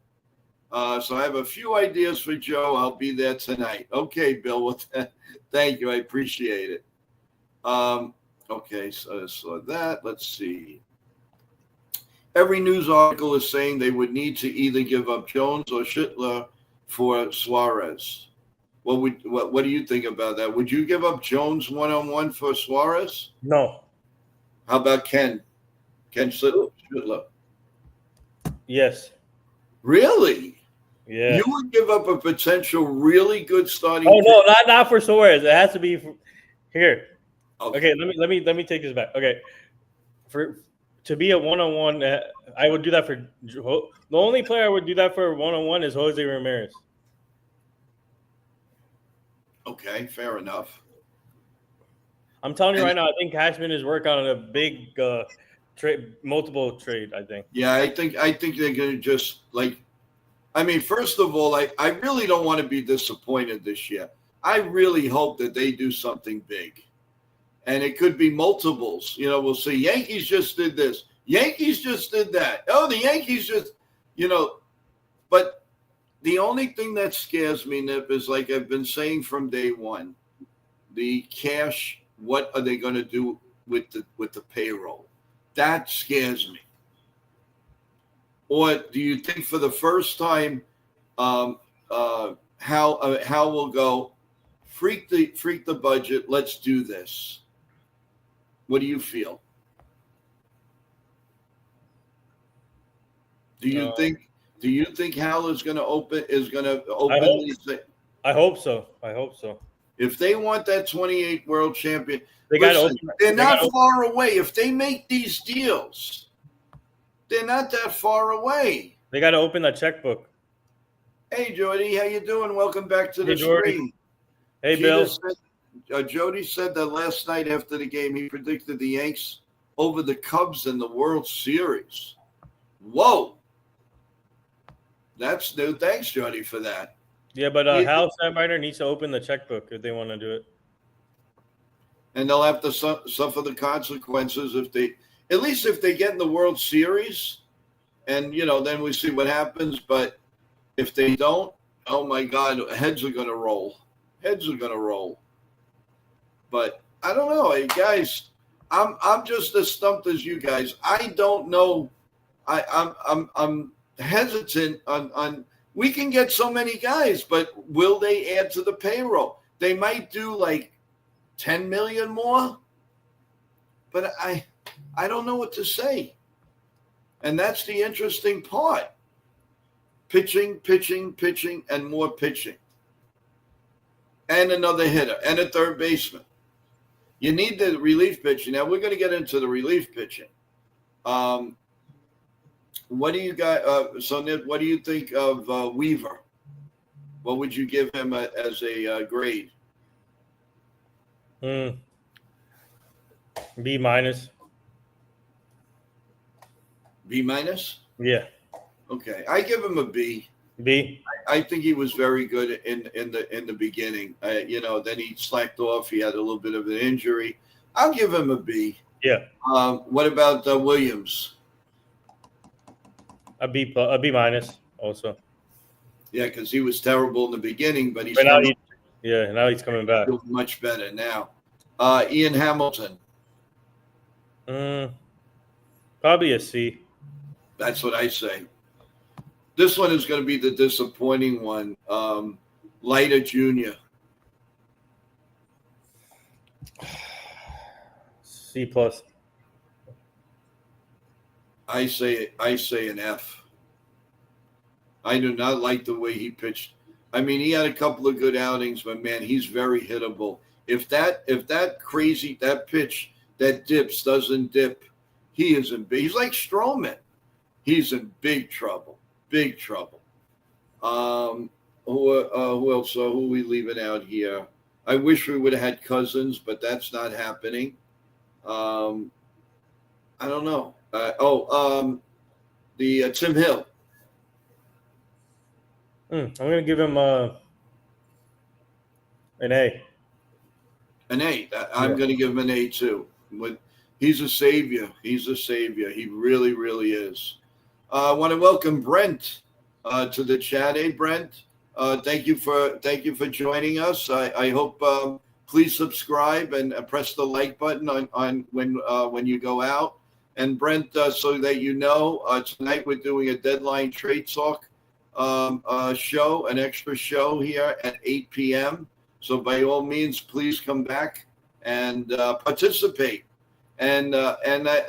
So I have a few ideas for Joe. I'll be there tonight. Okay, Bill. Well, thank you. I appreciate it. Okay, so that, let's see. Every news article is saying they would need to either give up Jones or Schittler for Suarez. What do you think about that? Would you give up Jones one-on-one for Suarez? No. How about Ken Schittler? Yes. Really? Yeah. You would give up a potential really good starting. Oh no, not for Suarez. It has to be here. Okay, let me take this back. Okay, to be a one-on-one, I would do that for the only player I would do that for one-on-one is Jose Ramirez. Okay, fair enough. I'm telling you right now, I think Cashman is working on a big multiple trade. I think. Yeah, I think they're going to just I mean, first of all, I really don't want to be disappointed this year. I really hope that they do something big. And it could be multiples. You know, we'll see. Yankees just did this. Yankees just did that. Oh, the Yankees just, you know. But the only thing that scares me, Nip, is like I've been saying from day one, the cash. What are they going to do with the payroll? That scares me. Or do you think for the first time, Hal will go, freak the budget. Let's do this. What do you feel? Do you think Hal is going to open? I hope so. I hope so. If they want that 28 world champion, They got to open. They're not far away. If they make these deals, they're not that far away. They got to open that checkbook. Hey, Jody, how you doing? Welcome back to the stream. Hey, Bill. Jody said that last night after the game, he predicted the Yanks over the Cubs in the World Series. Whoa. That's new. Thanks, Jody, for that. Yeah, but Hal Steinbrenner needs to open the checkbook if they want to do it. And they'll have to suffer the consequences if they get in the World Series, and then we see what happens. But if they don't, oh my God, heads are going to roll. Heads are going to roll. But I don't know, hey, guys. I'm just as stumped as you guys. I don't know. I'm hesitant on. We can get so many guys, but will they add to the payroll? They might do like 10 million more, but I don't know what to say. And that's the interesting part. Pitching, and more pitching. And another hitter, and a third baseman. You need the relief pitching. Now, we're going to get into the relief pitching. What do you got? So, Nip, what do you think of Weaver? What would you give him as a grade? B minus. B minus? Yeah. Okay, I give him a B. B. I think he was very good in the beginning. Then he slacked off. He had a little bit of an injury. I'll give him a B. Yeah. What about Williams? A B minus also. Yeah, because he was terrible in the beginning, but now he's coming back. Much better now. Ian Hamilton. Probably a C. That's what I say. This one is going to be the disappointing one. Leiter Jr. C plus. I say an F. I do not like the way he pitched. I mean, he had a couple of good outings, but man, he's very hittable. If that pitch that dips doesn't dip, he is in big. He's like Stroman. He's in big trouble. Big trouble. Who else? Who are we leaving out here? I wish we would have had Cousins, but that's not happening. I don't know. The Tim Hill. I'm going to give him an A. An A. I'm going to give him an A too. He's a savior. He's a savior. He really, really is. I want to welcome Brent to the chat. Hey, Brent. Thank you for joining us. I hope please subscribe and press the like button on when you go out. And Brent, so that you know, tonight we're doing a Deadline Trade Talk show, an extra show here at 8 p.m. So by all means, please come back and participate. And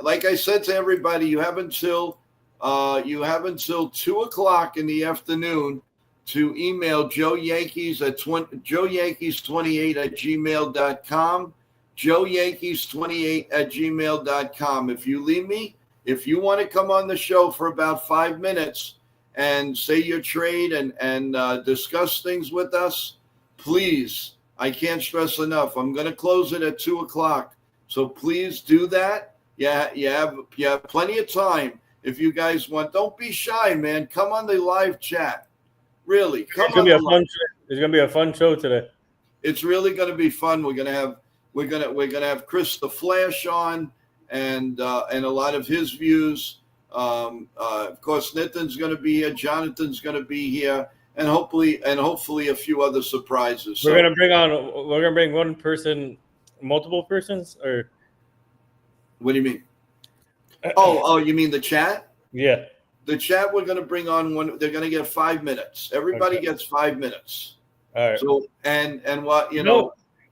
like I said to everybody, you have until 2:00 in the afternoon to email Joe Yankees at joeyankees28@gmail.com. joeyankees28@gmail.com. If you want to come on the show for about 5 minutes and say your trade and discuss things with us, please, I can't stress enough. I'm going to close it at 2:00. So please do that. Yeah, you have plenty of time. If you guys want, don't be shy, man. Come on the live chat. Really, come It's gonna on be the a fun line. show. It's gonna be a fun show today. It's really going to be fun. We're gonna have Chris the Flash on, and a lot of his views. Of course, Nitin's going to be here. Jonathan's going to be here, and hopefully a few other surprises. We're gonna bring one person, multiple persons, or What do you mean? Oh, you mean the chat? yeah. The chat we're going to bring on one. They're going to get 5 minutes. Everybody gets 5 minutes. All right. So and what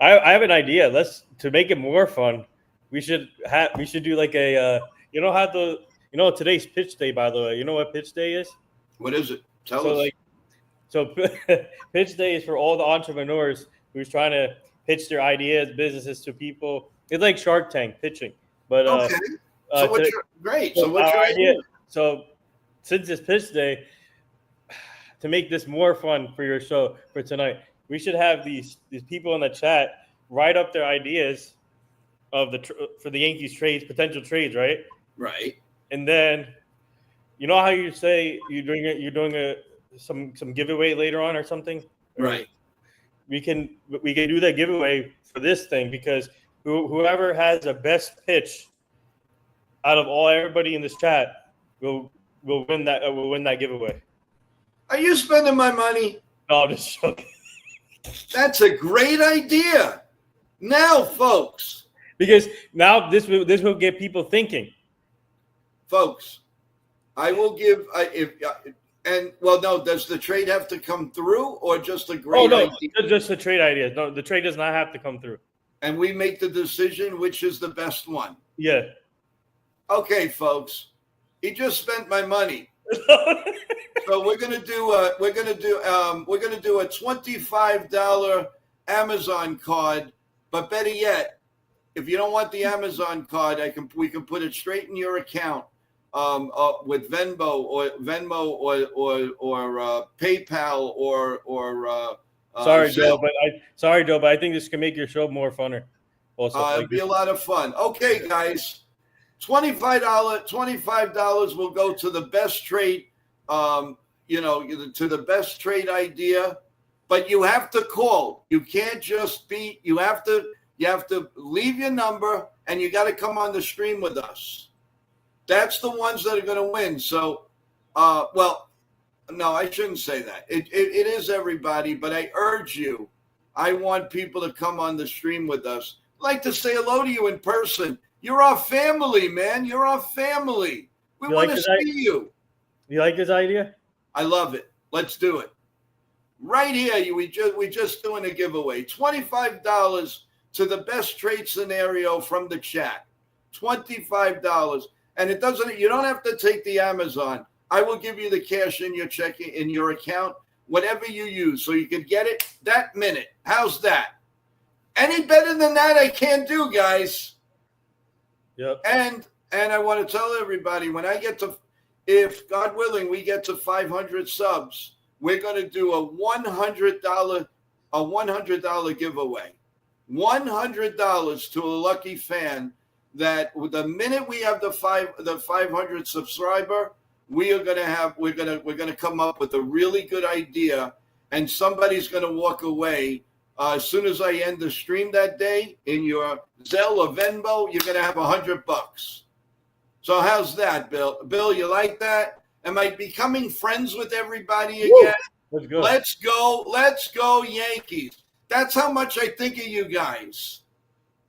I have an idea. To make it more fun, we should do like a today's pitch day, by the way. You know what pitch day is? What is it? Tell us. Pitch day is for all the entrepreneurs who's trying to pitch their ideas, businesses to people. It's like Shark Tank pitching. But okay. So what's your idea? So since it's pitch day, to make this more fun for your show for tonight, we should have these people in the chat write up their ideas of for the Yankees potential trades, right? Right. And then, you know how you say you're doing some giveaway later on or something, right? We can do that giveaway for this thing, because whoever has the best pitch out of everybody in this chat will win that giveaway. Are you spending my money? No, I'm just joking. That's a great idea. Now, folks. Because now this will get people thinking. Folks, I will give does the trade have to come through, or just a great idea? Just the trade idea. No, the trade does not have to come through. And we make the decision which is the best one. Yeah. Okay, folks. He just spent my money. So we're gonna do a $25 Amazon card. But better yet, if you don't want the Amazon card, we can put it straight in your account with Venmo or PayPal or. Sorry, Joe, but I think this can make your show more funner. Also, it'll be a lot of fun. Okay, guys. $25 will go to the best trade, to the best trade idea, but you have to call. You can't just you have to leave your number, and you got to come on the stream with us. That's the ones that are going to win. So, no, I shouldn't say that. It is everybody, but I urge you. I want people to come on the stream with us. I'd like to say hello to you in person. You're our family, man. You're our family. We want to see you. You like this idea? I love it. Let's do it. Right here, we just doing a giveaway. $25 to the best trade scenario from the chat. $25. And you don't have to take the Amazon. I will give you the cash in your account, whatever you use, so you can get it that minute. How's that? Any better than that I can't do, guys. Yep. And I want to tell everybody, if God willing, we get to 500 subs, we're going to do a $100 giveaway. $100 to a lucky fan that the minute we have the 500 subscriber, we're going to come up with a really good idea, and somebody's going to walk away. As soon as I end the stream that day, in your Zelle or Venmo, you're going to have $100. So how's that, Bill? Bill, you like that? Am I becoming friends with everybody again? Woo! Let's go. Let's go, Yankees. That's how much I think of you guys.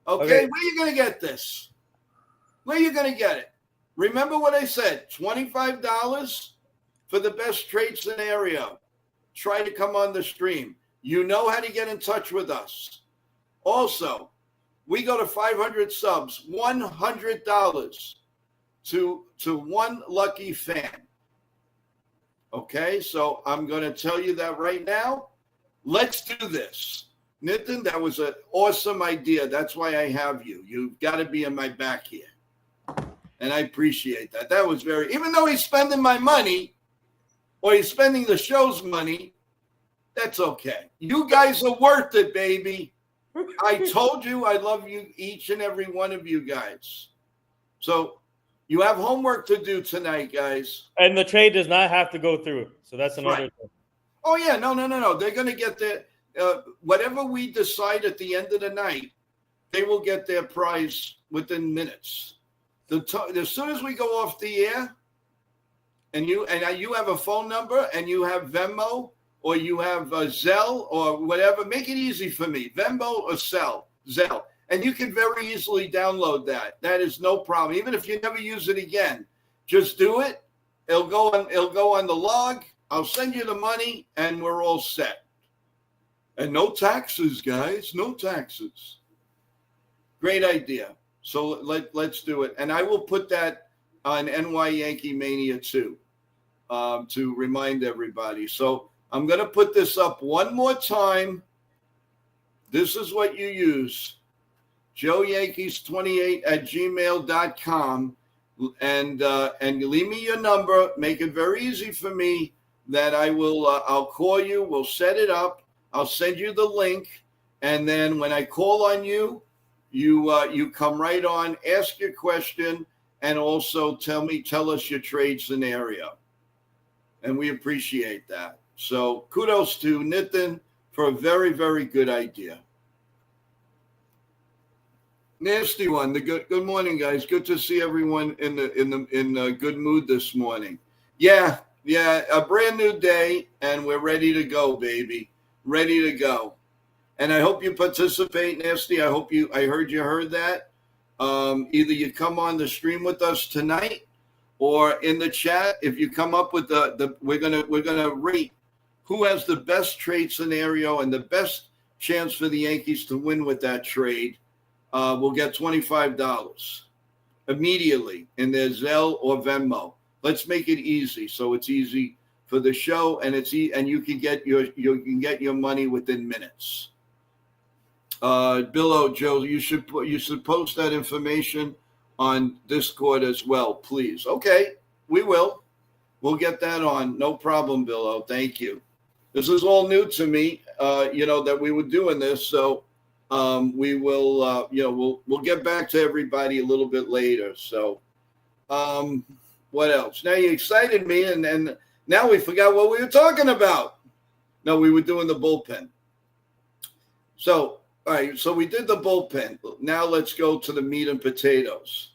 Okay. Where are you going to get this? Where are you going to get it? Remember what I said, $25 for the best trade scenario. Try to come on the stream. You know how to get in touch with us. Also, we go to 500 subs, $100 to one lucky fan. Okay, so I'm going to tell you that right now. Let's do this. Nitin, that was an awesome idea. That's why I have you. You've got to be in my back here. And I appreciate that. That was even though he's spending my money, or he's spending the show's money, that's okay. You guys are worth it, baby. I told you I love you, each and every one of you guys. So you have homework to do tonight, guys. And the trade does not have to go through. So that's another thing. Oh yeah, no. They're going to get their whatever we decide at the end of the night. They will get their prize within minutes. As soon as we go off the air, and you have a phone number, and you have Venmo, or you have Zelle, or whatever, make it easy for me. Venmo or Zelle, and you can very easily download that. That is no problem. Even if you never use it again, just do it. It'll go on the log. I'll send you the money, and we're all set. And no taxes, guys. No taxes. Great idea. So let's do it. And I will put that on NY Yankee Mania too, to remind everybody. So I'm going to put this up one more time. This is what you use. JoeYankees28@gmail.com. And leave me your number. Make it very easy for me that I'll call you. We'll set it up. I'll send you the link. And then when I call on you, you come right on, ask your question, and also tell us your trade scenario. And we appreciate that. So kudos to Nitin for a very, very good idea. Nasty one. Good morning, guys. Good to see everyone in good mood this morning. Yeah, a brand new day, and we're ready to go, baby. Ready to go. And I hope you participate, Nasty. I heard you heard that. Either you come on the stream with us tonight, or in the chat. If you come up with we're gonna rate who has the best trade scenario and the best chance for the Yankees to win with that trade. Will get $25 immediately in their Zelle or Venmo. Let's make it easy, so it's easy for the show, and and you can get your money within minutes. Bill Joe, you should post that information on Discord as well, please. Okay, we will. We'll get that on. No problem, Bill. Thank you. This is all new to me. That we were doing this, so we will. We'll get back to everybody a little bit later. So, what else? Now you excited me, and now we forgot what we were talking about. No, we were doing the bullpen. So. All right, so we did the bullpen. Now let's go to the meat and potatoes.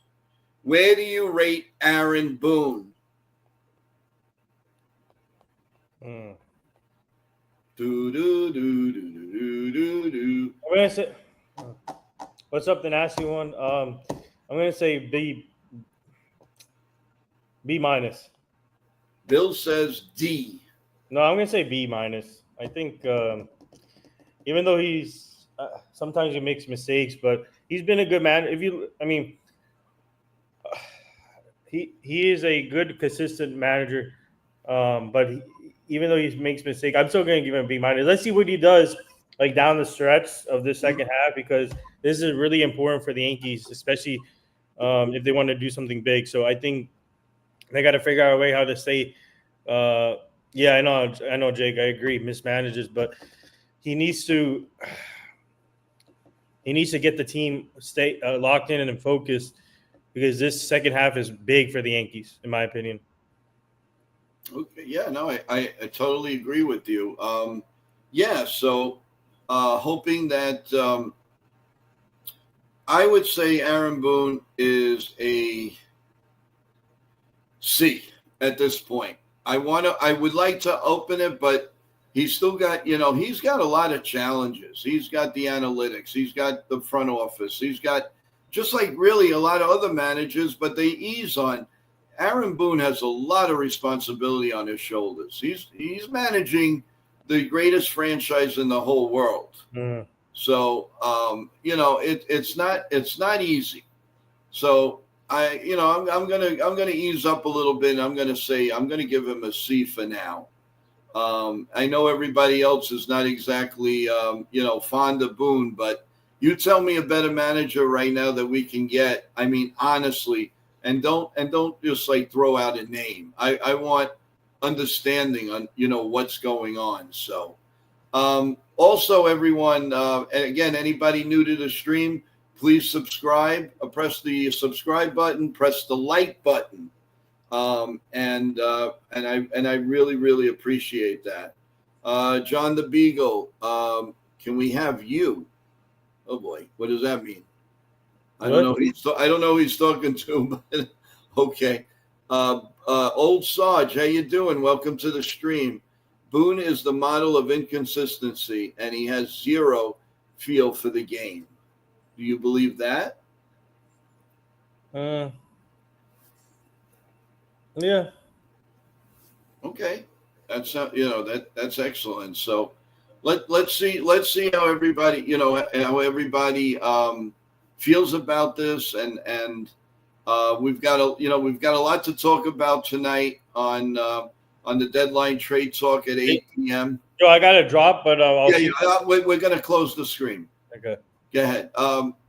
Where do you rate Aaron Boone? I'm Do. gonna say, what's up, the nasty one? I'm gonna say B minus. Bill says D. No, I'm gonna say B minus. I think even though he's sometimes he makes mistakes, but he's been a good man. He is a good, consistent manager. But even though he makes mistakes, I'm still going to give him a B minus. Let's see what he does like down the stretch of the second half, because this is really important for the Yankees, especially if they want to do something big. So I think they got to figure out a way how to stay. Yeah, I know, Jake. I agree, mismanages, but he needs to get the team stay locked in and focused, because this second half is big for the Yankees, in my opinion. Okay, yeah, no, I totally agree with you. So hoping that I would say Aaron Boone is a C at this point. I would like to open it, but he's still got, he's got a lot of challenges. He's got the analytics. He's got the front office. He's got, just like really a lot of other managers, but they ease on. Aaron Boone has a lot of responsibility on his shoulders. He's managing the greatest franchise in the whole world. Mm. So, it's not easy. So I'm gonna ease up a little bit. I'm gonna give him a C for now. I know everybody else is not exactly, fond of Boone, but you tell me a better manager right now that we can get. I mean, honestly, and don't just like throw out a name. I want understanding on, what's going on. So, also everyone, and again, anybody new to the stream, please subscribe, press the subscribe button, press the like button. And I really, really appreciate that. John the Beagle. Can we have you? Oh boy, what does that mean? I don't know. I don't know who he's talking to, but okay. Old Sarge, how you doing? Welcome to the stream. Boone is the model of inconsistency, and he has zero feel for the game. Do you believe that? Yeah. Okay, that's that's excellent. So let's see how everybody feels about this, and we've got a lot to talk about tonight on the deadline trade talk at 8 p.m. Joe, I got to drop, but we're going to close the stream. Okay. Go ahead.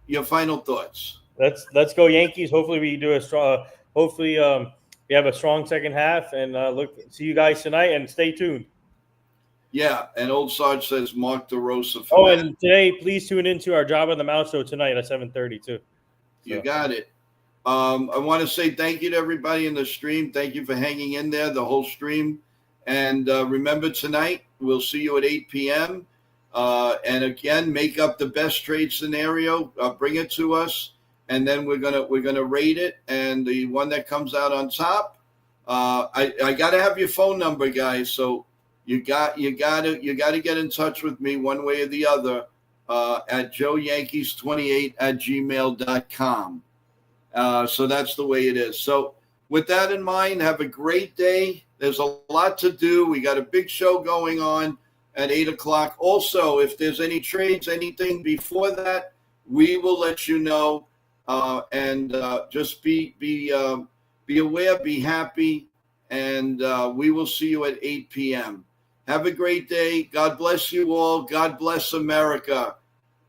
Your final thoughts. Let's go Yankees. Hopefully we do a strong. Hopefully we have a strong second half, and see you guys tonight, and stay tuned. Yeah, and Old Sarge says Mark DeRosa. And today, please tune into our Job on the Mound show tonight at 7:30 too. You got it. I want to say thank you to everybody in the stream. Thank you for hanging in there the whole stream. And remember, tonight we'll see you at 8 p.m. And again, make up the best trade scenario. Bring it to us, and then we're gonna rate it. And the one that comes out on top, I gotta have your phone number, guys. So you gotta get in touch with me one way or the other at joeyankees28@gmail.com. So that's the way it is. So with that in mind, have a great day. There's a lot to do. We got a big show going on at 8 o'clock. Also, if there's any trades, anything before that, we will let you know. And just be aware, be happy, and we will see you at 8 p.m. Have a great day. God bless you all. God bless America.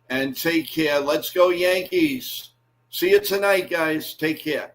And take care. Let's go Yankees. See you tonight, guys. Take care.